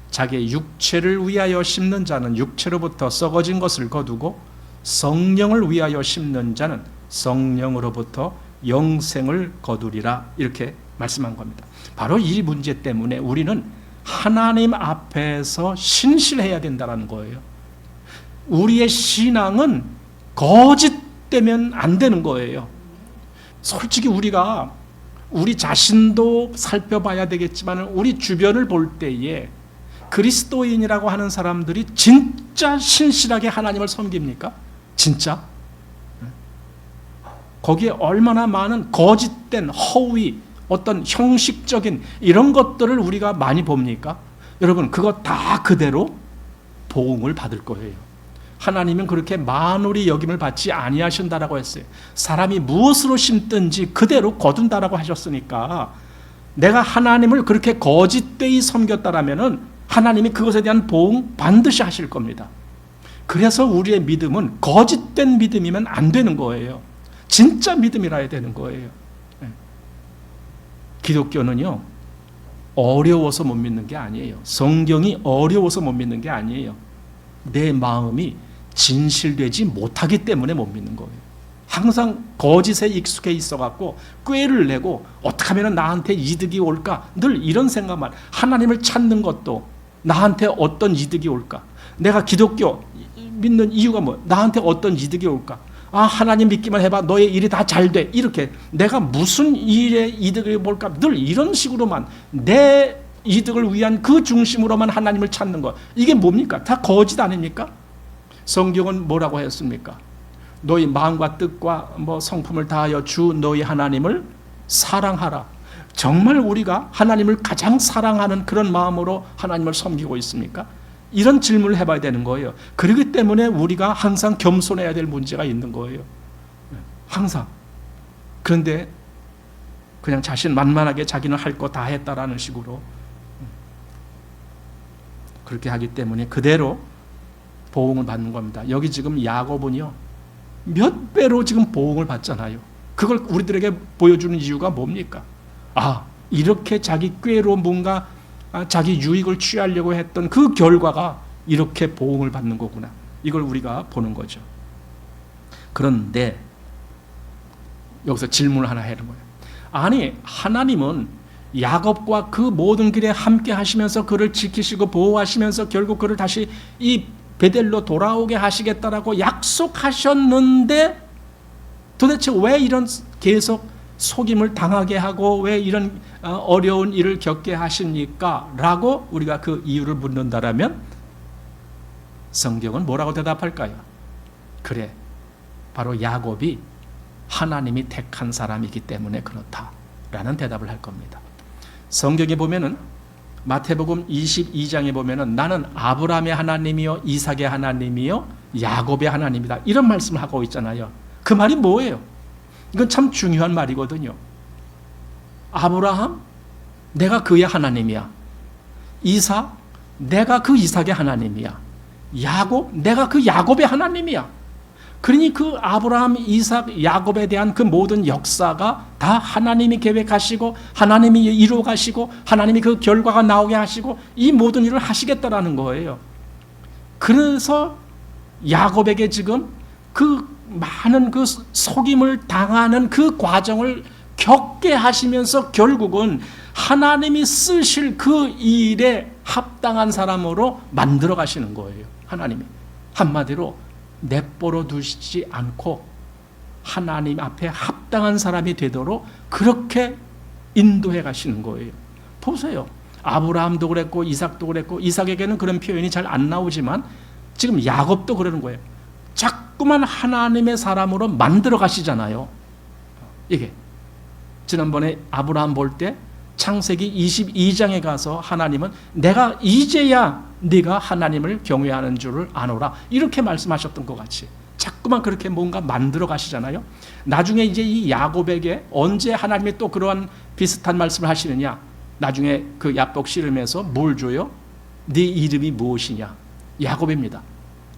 자기의 육체를 위하여 심는 자는 육체로부터 썩어진 것을 거두고 성령을 위하여 심는 자는 성령으로부터 영생을 거두리라, 이렇게 말씀한 겁니다. 바로 이 문제 때문에 우리는 하나님 앞에서 신실해야 된다는 거예요. 우리의 신앙은 거짓되면 안 되는 거예요. 솔직히 우리가 우리 자신도 살펴봐야 되겠지만 우리 주변을 볼 때에 그리스도인이라고 하는 사람들이 진짜 신실하게 하나님을 섬깁니까? 진짜? 거기에 얼마나 많은 거짓된 허위, 어떤 형식적인 이런 것들을 우리가 많이 봅니까? 여러분, 그거 다 그대로 보응을 받을 거예요. 하나님은 그렇게 만홀히 여김을 받지 아니하신다라고 했어요. 사람이 무엇으로 심든지 그대로 거둔다라고 하셨으니까 내가 하나님을 그렇게 거짓되이 섬겼다라면은 하나님이 그것에 대한 보응 반드시 하실 겁니다. 그래서 우리의 믿음은 거짓된 믿음이면 안 되는 거예요. 진짜 믿음이라 해야 되는 거예요. 기독교는요, 어려워서 못 믿는 게 아니에요. 성경이 어려워서 못 믿는 게 아니에요. 내 마음이 진실되지 못하기 때문에 못 믿는 거예요. 항상 거짓에 익숙해 있어갖고 꾀를 내고 어떻게 하면 나한테 이득이 올까, 늘 이런 생각만. 하나님을 찾는 것도 나한테 어떤 이득이 올까, 내가 기독교 믿는 이유가 뭐, 나한테 어떤 이득이 올까, 아 하나님 믿기만 해봐 너의 일이 다 잘 돼, 이렇게 내가 무슨 일에 이득을 볼까, 늘 이런 식으로만 내 이득을 위한 그 중심으로만 하나님을 찾는 것, 이게 뭡니까? 다 거짓 아닙니까? 성경은 뭐라고 했습니까? 너희 마음과 뜻과 성품을 다하여 주 너희 하나님을 사랑하라. 정말 우리가 하나님을 가장 사랑하는 그런 마음으로 하나님을 섬기고 있습니까? 이런 질문을 해봐야 되는 거예요. 그렇기 때문에 우리가 항상 겸손해야 될 문제가 있는 거예요. 항상. 그런데 그냥 자신만만하게 자기는 할 거 다 했다라는 식으로 그렇게 하기 때문에 그대로 보응을 받는 겁니다. 여기 지금 야곱은요, 몇 배로 지금 보응을 받잖아요. 그걸 우리들에게 보여주는 이유가 뭡니까? 아, 이렇게 자기 꾀로 뭔가 자기 유익을 취하려고 했던 그 결과가 이렇게 보응을 받는 거구나. 이걸 우리가 보는 거죠. 그런데 여기서 질문을 하나 하는 거예요. 아니, 하나님은 야곱과 그 모든 길에 함께 하시면서 그를 지키시고 보호하시면서 결국 그를 다시 이 베델로 돌아오게 하시겠다라고 약속하셨는데 도대체 왜 이런 계속 속임을 당하게 하고 왜 이런 어려운 일을 겪게 하십니까? 라고 우리가 그 이유를 묻는다라면 성경은 뭐라고 대답할까요? 그래, 바로 야곱이 하나님이 택한 사람이기 때문에 그렇다라는 대답을 할 겁니다. 성경에 보면은 마태복음 22장에 보면은 나는 아브라함의 하나님이요 이삭의 하나님이요 야곱의 하나님이다, 이런 말씀을 하고 있잖아요. 그 말이 뭐예요? 이건 참 중요한 말이거든요. 아브라함, 내가 그의 하나님이야. 이삭, 내가 그 이삭의 하나님이야. 야곱, 내가 그 야곱의 하나님이야. 그러니 그 아브라함, 이삭, 야곱에 대한 그 모든 역사가 다 하나님이 계획하시고 하나님이 이루어 가시고 하나님이 그 결과가 나오게 하시고 이 모든 일을 하시겠다라는 거예요. 그래서 야곱에게 지금 그 많은 그 속임을 당하는 그 과정을 겪게 하시면서 결국은 하나님이 쓰실 그 일에 합당한 사람으로 만들어 가시는 거예요. 하나님이 한마디로 내버려 두시지 않고 하나님 앞에 합당한 사람이 되도록 그렇게 인도해 가시는 거예요. 보세요. 아브라함도 그랬고 이삭도 그랬고, 이삭에게는 그런 표현이 잘 안 나오지만 지금 야곱도 그러는 거예요. 자꾸만 하나님의 사람으로 만들어 가시잖아요. 이게 지난번에 아브라함 볼 때 창세기 22장에 가서 하나님은 내가 이제야 네가 하나님을 경외하는 줄을 아노라, 이렇게 말씀하셨던 것 같이 자꾸만 그렇게 뭔가 만들어 가시잖아요. 나중에 이제 이 야곱에게 언제 하나님이 또 그러한 비슷한 말씀을 하시느냐, 나중에 그 야복 씨름에서 뭘 줘요? 네 이름이 무엇이냐? 야곱입니다.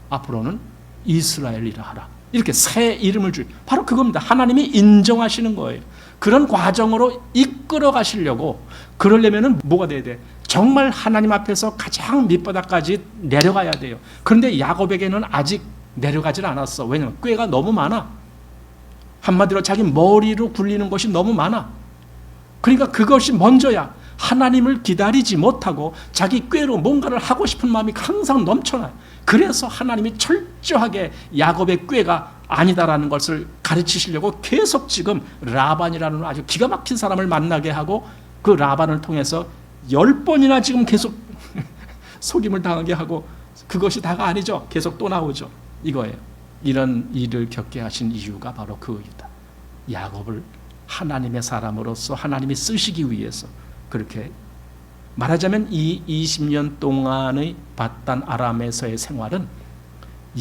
앞으로는 이스라엘이라 하라, 이렇게 새 이름을 줄, 바로 그겁니다. 하나님이 인정하시는 거예요. 그런 과정으로 이끌어 가시려고, 그러려면 뭐가 돼야 돼? 정말 하나님 앞에서 가장 밑바닥까지 내려가야 돼요. 그런데 야곱에게는 아직 내려가질 않았어. 왜냐하면 꾀가 너무 많아. 한마디로 자기 머리로 굴리는 것이 너무 많아. 그러니까 그것이 먼저야. 하나님을 기다리지 못하고 자기 꾀로 뭔가를 하고 싶은 마음이 항상 넘쳐나요. 그래서 하나님이 철저하게 야곱의 꾀가 아니다라는 것을 가르치시려고 계속 지금 라반이라는 아주 기가 막힌 사람을 만나게 하고 그 라반을 통해서 10번이나 지금 계속 속임을 당하게 하고, 그것이 다가 아니죠. 계속 또 나오죠. 이거예요. 이런 일을 겪게 하신 이유가 바로 그이다. 야곱을 하나님의 사람으로서 하나님이 쓰시기 위해서 그렇게, 말하자면 이 20년 동안의 바단 아람에서의 생활은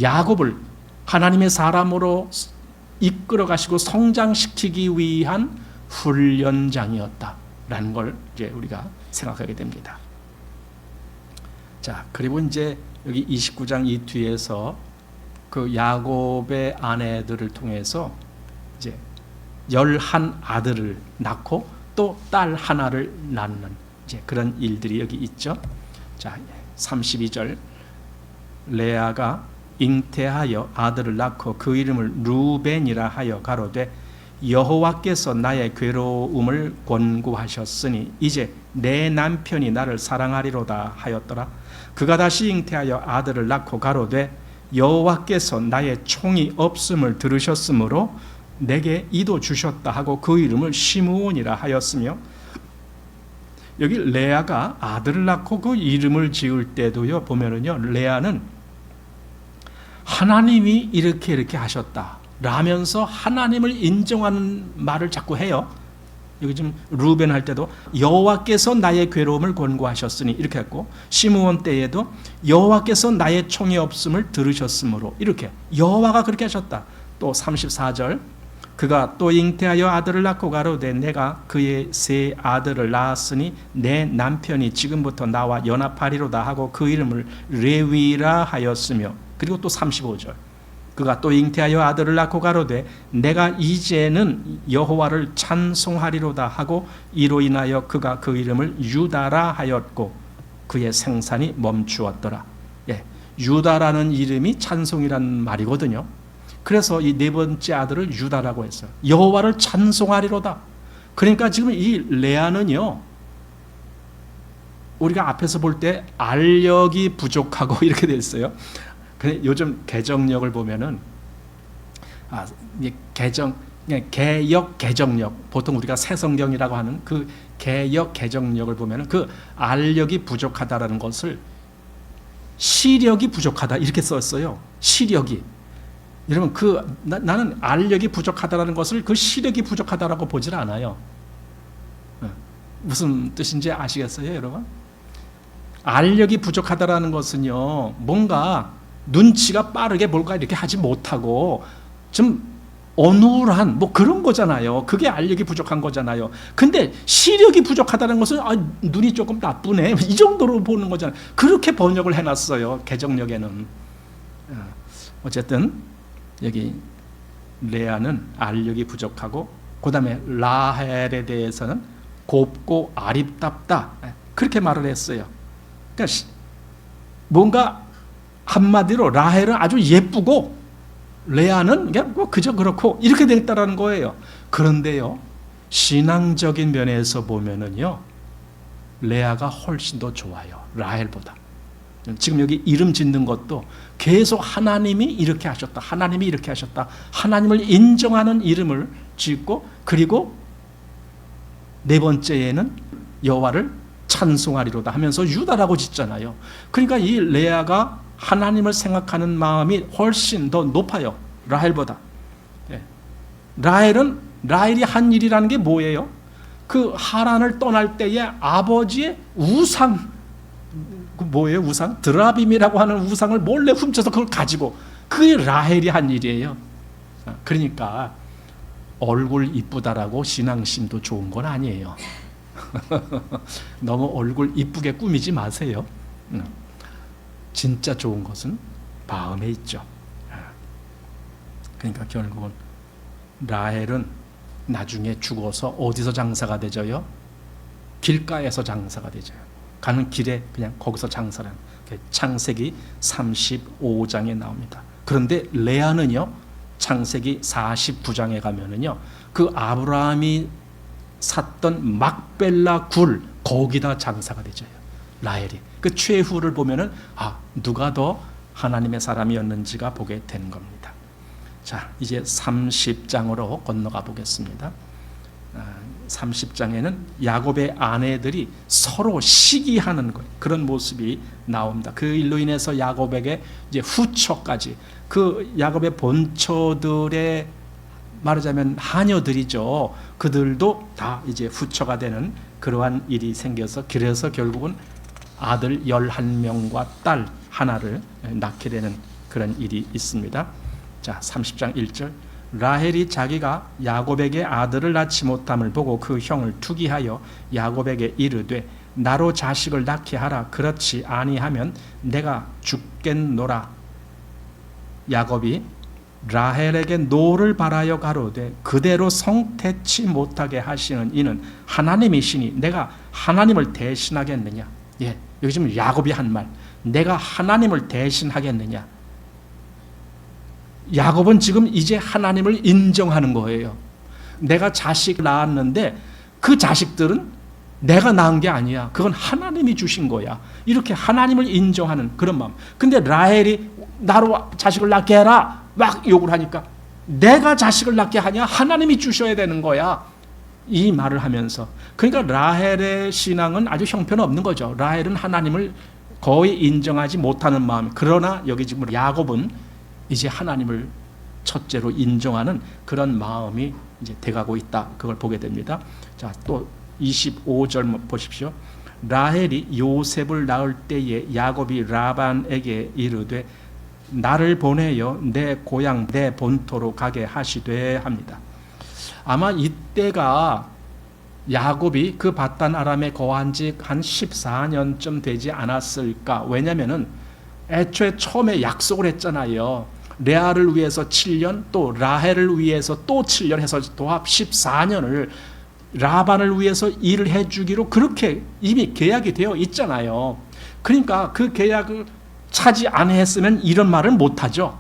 야곱을 하나님의 사람으로 이끌어 가시고 성장시키기 위한 훈련장이었다라는 걸 이제 우리가 생각하게 됩니다. 자, 그리고 이제 여기 29장 이 뒤에서 그 야곱의 아내들을 통해서 이제 11 아들을 낳고 또 딸 하나를 낳는 이제 그런 일들이 여기 있죠. 자, 32절 레아가 잉태하여 아들을 낳고 그 이름을 루벤이라 하여 가로되 여호와께서 나의 괴로움을 권고하셨으니 이제 내 남편이 나를 사랑하리로다 하였더라. 그가 다시 잉태하여 아들을 낳고 가로되 여호와께서 나의 총이 없음을 들으셨으므로 내게 이도 주셨다 하고 그 이름을 시므온이라 하였으며, 여기 레아가 아들을 낳고 그 이름을 지을 때도요 보면은요 레아는 하나님이 이렇게 하셨다 라면서 하나님을 인정하는 말을 자꾸 해요. 여기 지금 루벤 할 때도 여호와께서 나의 괴로움을 권고하셨으니 이렇게 했고, 시므온 때에도 여호와께서 나의 총이 없음을 들으셨으므로 이렇게 여호와가 그렇게 하셨다. 또 34절 그가 또 잉태하여 아들을 낳고 가로되 내가 그의 세 아들을 낳았으니 내 남편이 지금부터 나와 연합하리로다 하고 그 이름을 레위라 하였으며, 그리고 또 35절 그가 또 잉태하여 아들을 낳고 가로되 내가 이제는 여호와를 찬송하리로다 하고 이로 인하여 그가 그 이름을 유다라 하였고 그의 생산이 멈추었더라. 예, 유다라는 이름이 찬송이라는 말이거든요. 그래서 이 네 번째 아들을 유다라고 했어요. 여호와를 찬송하리로다. 그러니까 지금 이 레아는요 우리가 앞에서 볼 때 알력이 부족하고 이렇게 돼 있어요. 요즘 개정력을 보면은 개역 개정력, 보통 우리가 새성경이라고 하는 그 개역 개정력을 보면은 그 알력이 부족하다라는 것을 시력이 부족하다 이렇게 썼어요. 시력이. 여러분 나는 알력이 부족하다라는 것을 그 시력이 부족하다라고 보질 않아요. 무슨 뜻인지 아시겠어요, 여러분? 알력이 부족하다라는 것은요 뭔가 눈치가 빠르게 뭔가 이렇게 하지 못하고 좀 어눌한 뭐 그런 거잖아요. 그게 알력이 부족한 거잖아요. 근데 시력이 부족하다는 것은 눈이 조금 나쁘네 이 정도로 보는 거잖아요. 그렇게 번역을 해놨어요, 개정력에는. 어쨌든 여기 레아는 알력이 부족하고, 그 다음에 라헬에 대해서는 곱고 아립답다 그렇게 말을 했어요. 그러니까 뭔가 한마디로 라헬은 아주 예쁘고 레아는 그냥 그저 그렇고 이렇게 됐다라는 거예요. 그런데요 신앙적인 면에서 보면은요 레아가 훨씬 더 좋아요, 라헬보다. 지금 여기 이름 짓는 것도 계속 하나님이 이렇게 하셨다, 하나님이 이렇게 하셨다, 하나님을 인정하는 이름을 짓고, 그리고 네 번째에는 여호와를 찬송하리로다 하면서 유다라고 짓잖아요. 그러니까 이 레아가 하나님을 생각하는 마음이 훨씬 더 높아요, 라헬보다. 라헬이 한 일이라는 게 뭐예요? 그 하란을 떠날 때에 아버지의 우상, 뭐예요 우상? 드라빔이라고 하는 우상을 몰래 훔쳐서 그걸 가지고, 그게 라헬이 한 일이에요. 그러니까 얼굴 이쁘다라고 신앙심도 좋은 건 아니에요. 너무 얼굴 이쁘게 꾸미지 마세요. 진짜 좋은 것은 마음에 있죠. 그러니까 결국은 라헬은 나중에 죽어서 어디서 장사가 되져요? 길가에서 장사가 되져요. 가는 길에 그냥 거기서 장사를 하는, 창세기 35장에 나옵니다. 그런데 레아는요 창세기 49장에 가면은요 그 아브라함이 샀던 막벨라 굴 거기다 장사가 되져요, 라헬이. 그 최후를 보면은 누가 더 하나님의 사람이었는지가 보게 되는 겁니다. 자, 이제 30장으로 건너가 보겠습니다. 30장에는 야곱의 아내들이 서로 시기하는 그런 모습이 나옵니다. 그 일로 인해서 야곱에게 이제 후처까지, 그 야곱의 본처들의 말하자면 하녀들이죠. 그들도 다 이제 후처가 되는 그러한 일이 생겨서, 그래서 결국은 아들 11명과 딸 하나를 낳게 되는 그런 일이 있습니다. 자, 30장 1절 라헬이 자기가 야곱에게 아들을 낳지 못함을 보고 그 형을 투기하여 야곱에게 이르되 나로 자식을 낳게 하라. 그렇지 아니하면 내가 죽겠노라. 야곱이 라헬에게 노를 바라여 가로되 그대로 성태치 못하게 하시는 이는 하나님이시니 내가 하나님을 대신하겠느냐. 예, 여기 지금 야곱이 한 말, 내가 하나님을 대신하겠느냐. 야곱은 지금 이제 하나님을 인정하는 거예요. 내가 자식 낳았는데 그 자식들은 내가 낳은 게 아니야. 그건 하나님이 주신 거야. 이렇게 하나님을 인정하는 그런 마음. 근데 라헬이 나로 자식을 낳게 해라 막 욕을 하니까 내가 자식을 낳게 하냐? 하나님이 주셔야 되는 거야. 이 말을 하면서, 그러니까 라헬의 신앙은 아주 형편없는 거죠. 라헬은 하나님을 거의 인정하지 못하는 마음. 그러나 여기 지금 야곱은 이제 하나님을 첫째로 인정하는 그런 마음이 이제 돼가고 있다. 그걸 보게 됩니다. 자, 또 25절 보십시오. 라헬이 요셉을 낳을 때에 야곱이 라반에게 이르되 나를 보내어 내 고향 내 본토로 가게 하시되 합니다. 아마 이때가 야곱이 그 밧단 아람에 거한 지 한 14년쯤 되지 않았을까. 왜냐면은 애초에 처음에 약속을 했잖아요. 레아를 위해서 7년, 또 라헬을 위해서 또 7년 해서 도합 14년을 라반을 위해서 일을 해주기로 그렇게 이미 계약이 되어 있잖아요. 그러니까 그 계약을 차지 안 했으면 이런 말을 못하죠.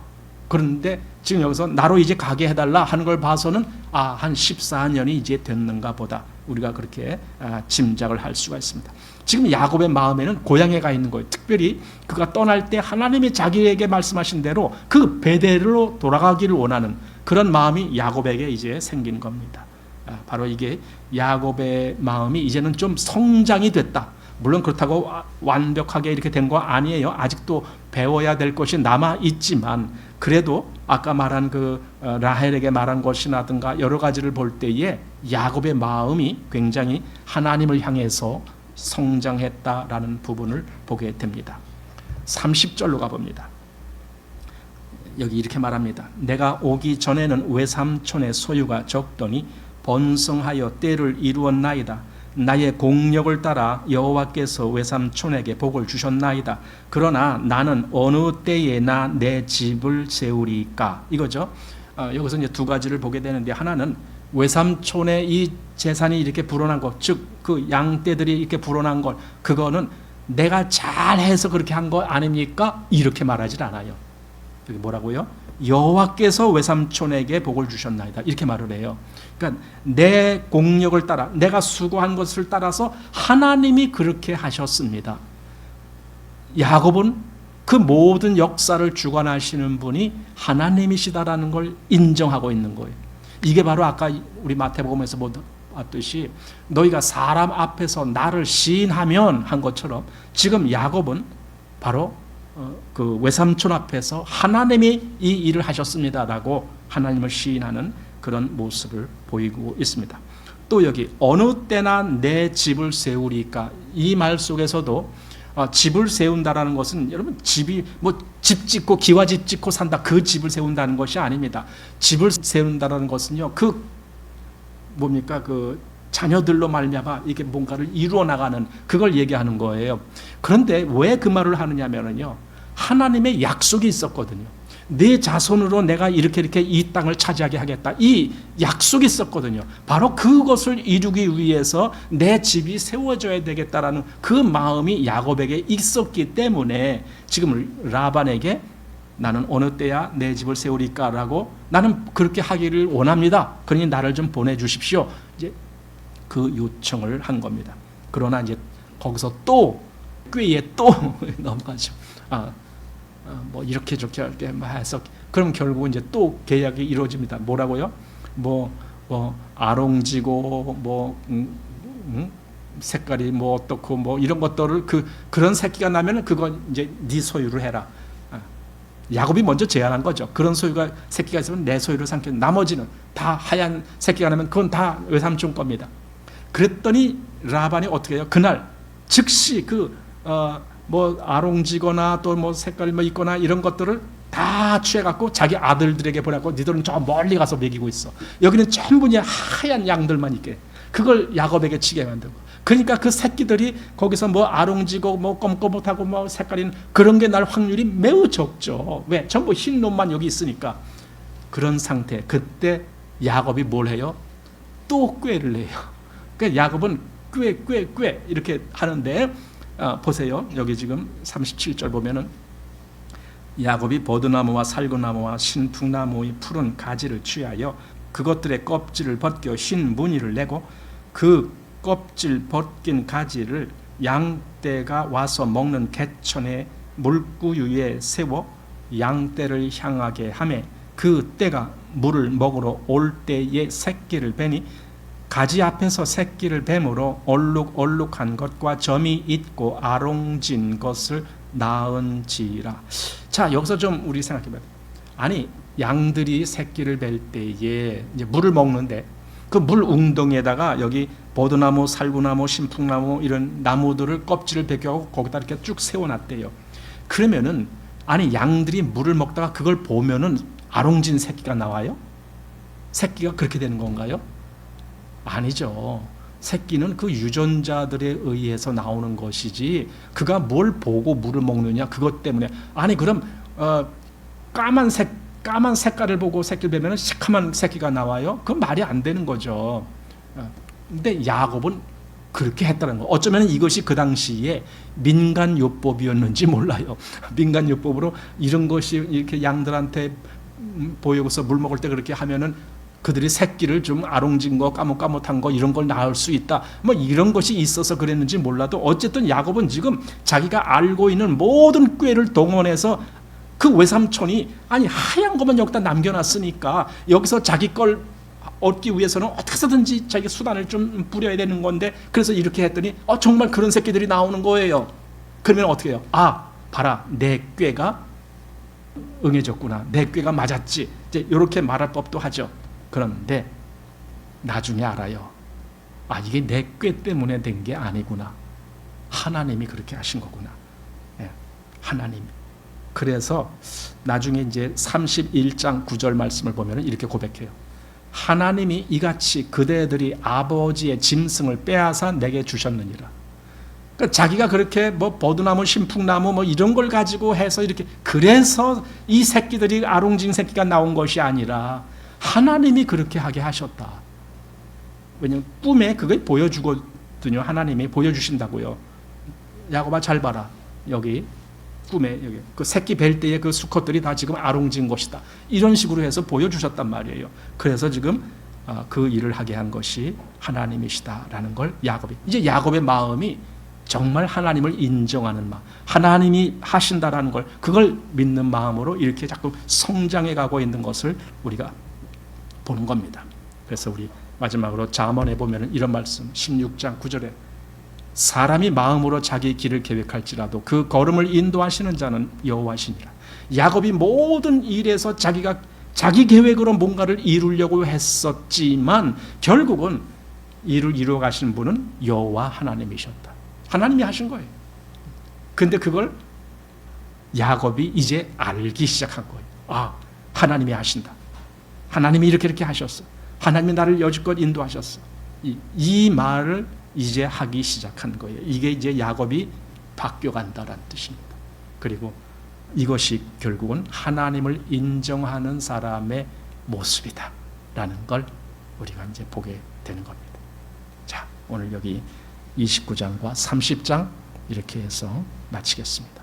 그런데 지금 여기서 나로 이제 가게 해달라 하는 걸 봐서는 한 14년이 이제 됐는가 보다. 우리가 그렇게 짐작을 할 수가 있습니다. 지금 야곱의 마음에는 고향에 가 있는 거예요. 특별히 그가 떠날 때 하나님이 자기에게 말씀하신 대로 그 베델로 돌아가기를 원하는 그런 마음이 야곱에게 이제 생긴 겁니다. 바로 이게 야곱의 마음이 이제는 좀 성장이 됐다. 물론 그렇다고 완벽하게 이렇게 된 거 아니에요. 아직도 배워야 될 것이 남아 있지만 그래도 아까 말한 그 라헬에게 말한 것이라든가 여러 가지를 볼 때에 야곱의 마음이 굉장히 하나님을 향해서 성장했다라는 부분을 보게 됩니다. 30절로 가봅니다. 여기 이렇게 말합니다. 내가 오기 전에는 외삼촌의 소유가 적더니 번성하여 때를 이루었나이다. 나의 공력을 따라 여호와께서 외삼촌에게 복을 주셨나이다. 그러나 나는 어느 때에나 내 집을 세우리까. 이거죠. 여기서 이제 두 가지를 보게 되는데, 하나는 외삼촌의 이 재산이 이렇게 불어난 것, 즉 그 양떼들이 이렇게 불어난 것, 그거는 내가 잘해서 그렇게 한 거 아닙니까? 이렇게 말하지 않아요. 여기 뭐라고요? 여호와께서 외삼촌에게 복을 주셨나이다. 이렇게 말을 해요. 그러니까 내 공력을 따라, 내가 수고한 것을 따라서 하나님이 그렇게 하셨습니다. 야곱은 그 모든 역사를 주관하시는 분이 하나님이시다라는 걸 인정하고 있는 거예요. 이게 바로 아까 우리 마태복음에서 봤듯이 너희가 사람 앞에서 나를 시인하면 한 것처럼 지금 야곱은 바로 그 외삼촌 앞에서 하나님이 이 일을 하셨습니다라고 하나님을 시인하는 그런 모습을 보이고 있습니다. 또 여기 어느 때나 내 집을 세우리까, 이 말 속에서도 집을 세운다라는 것은 여러분 집이 뭐 집 짓고 기와집 짓고 산다 그 집을 세운다는 것이 아닙니다. 집을 세운다라는 것은요, 그 뭡니까 그 자녀들로 말미암아 이게 뭔가를 이루어 나가는 그걸 얘기하는 거예요. 그런데 왜 그 말을 하느냐면요, 하나님의 약속이 있었거든요. 네 자손으로 내가 이렇게 이 땅을 차지하게 하겠다. 이 약속이 있었거든요. 바로 그것을 이루기 위해서 내 집이 세워져야 되겠다라는 그 마음이 야곱에게 있었기 때문에 지금 라반에게 나는 어느 때야 내 집을 세우리까라고 나는 그렇게 하기를 원합니다. 그러니 나를 좀 보내주십시오. 이제 그 요청을 한 겁니다. 그러나 이제 거기서 또 꾀에 또 넘어가죠. 뭐 이렇게 저렇게 해서 그럼 결국 이제 또 계약이 이루어집니다. 뭐라고요? 뭐 아롱지고 색깔이 뭐 어떻고 뭐 이런 것들을 그런 새끼가 나면은 그건 이제 네 소유로 해라. 야곱이 먼저 제안한 거죠. 그런 소유가 새끼가 있으면 내 소유로 삼켜. 나머지는 다 하얀 새끼가 나면 그건 다 외삼촌 겁니다. 그랬더니 라반이 어떻게 해요? 그날 즉시 뭐 아롱지거나 또 뭐 색깔 뭐 있거나 이런 것들을 다 취해갖고 자기 아들들에게 보내고 니들은 저 멀리 가서 먹이고 있어. 여기는 전부 하얀 양들만 있게. 그걸 야곱에게 치게 만들고. 그러니까 그 새끼들이 거기서 뭐 아롱지고 뭐 검검못하고 뭐 색깔이 그런 게 날 확률이 매우 적죠. 왜? 전부 흰 놈만 여기 있으니까. 그런 상태. 그때 야곱이 뭘 해요? 또 꾀를 해요. 그러니까 야곱은 꾀 이렇게 하는데 보세요. 여기 지금 37절 보면은 야곱이 버드나무와 살구나무와 신풍나무의 푸른 가지를 취하여 그것들의 껍질을 벗겨 흰 무늬를 내고 그 껍질 벗긴 가지를 양떼가 와서 먹는 개천의 물구유에 세워 양떼를 향하게 하며 그 떼가 물을 먹으러 올 때에 새끼를 베니 가지 앞에서 새끼를 뱀으로 얼룩얼룩한 것과 점이 있고 아롱진 것을 낳은지라. 자, 여기서 좀 우리 생각해봐요. 아니, 양들이 새끼를 뵐 때에 이제 물을 먹는데 그 물 웅덩이에다가 여기 버드나무, 살구나무, 신풍나무 이런 나무들을 껍질을 벗겨고 거기다 이렇게 쭉 세워놨대요. 그러면은 아니 양들이 물을 먹다가 그걸 보면은 아롱진 새끼가 나와요? 새끼가 그렇게 되는 건가요? 아니죠. 새끼는 그 유전자들에 의해서 나오는 것이지 그가 뭘 보고 물을 먹느냐 그것 때문에. 아니 그럼 까만 색깔을 보고 새끼를 베면 시커먼 새끼가 나와요? 그건 말이 안 되는 거죠. 근데 야곱은 그렇게 했다는 거. 어쩌면 이것이 그 당시에 민간요법이었는지 몰라요. 민간요법으로 이런 것이 이렇게 양들한테 보여서 물 먹을 때 그렇게 하면은 그들이 새끼를 좀 아롱진 거, 까뭇까뭇한 거 이런 걸 낳을 수 있다. 뭐 이런 것이 있어서 그랬는지 몰라도 어쨌든 야곱은 지금 자기가 알고 있는 모든 꾀를 동원해서 그 외삼촌이 아니 하얀 것만 여기다 남겨놨으니까 여기서 자기 걸 얻기 위해서는 어떻게 해서든지 자기 수단을 좀 부려야 되는 건데 그래서 이렇게 했더니 정말 그런 새끼들이 나오는 거예요. 그러면 어떻게 해요? 아, 봐라, 내 꾀가 응해졌구나. 내 꾀가 맞았지. 이제 이렇게 말할 법도 하죠. 그런데 나중에 알아요. 아, 이게 내 꾀 때문에 된 게 아니구나. 하나님이 그렇게 하신 거구나. 예, 하나님. 그래서 나중에 이제 31장 9절 말씀을 보면 이렇게 고백해요. 하나님이 이같이 그대들이 아버지의 짐승을 빼앗아 내게 주셨느니라. 그러니까 자기가 그렇게 뭐 버드나무, 신풍나무 뭐 이런 걸 가지고 해서 이렇게 그래서 이 새끼들이 아롱진 새끼가 나온 것이 아니라 하나님이 그렇게 하게 하셨다. 왜냐하면 꿈에 그걸 보여주거든요. 하나님이 보여주신다고요. 야곱아 잘 봐라. 여기 꿈에 여기 그 새끼 뵐 때의 그 수컷들이 다 지금 아롱진 것이다. 이런 식으로 해서 보여주셨단 말이에요. 그래서 지금 그 일을 하게 한 것이 하나님이시다라는 걸 야곱이. 이제 야곱의 마음이 정말 하나님을 인정하는 마음, 하나님이 하신다라는 걸 그걸 믿는 마음으로 이렇게 자꾸 성장해 가고 있는 것을 우리가 보는 겁니다. 그래서 우리 마지막으로 잠언에 보면 이런 말씀 16장 9절에 사람이 마음으로 자기 길을 계획할지라도 그 걸음을 인도하시는 자는 여호와시니라. 야곱이 모든 일에서 자기가 자기 계획으로 뭔가를 이루려고 했었지만 결국은 일을 이루어 가신 분은 여호와 하나님이셨다. 하나님이 하신 거예요. 근데 그걸 야곱이 이제 알기 시작한 거예요. 아, 하나님이 하신다. 하나님이 이렇게 하셨어. 하나님이 나를 여지껏 인도하셨어. 이 말을 이제 하기 시작한 거예요. 이게 이제 야곱이 바뀌어간다라는 뜻입니다. 그리고 이것이 결국은 하나님을 인정하는 사람의 모습이다라는 걸 우리가 이제 보게 되는 겁니다. 자, 오늘 여기 29장과 30장 이렇게 해서 마치겠습니다.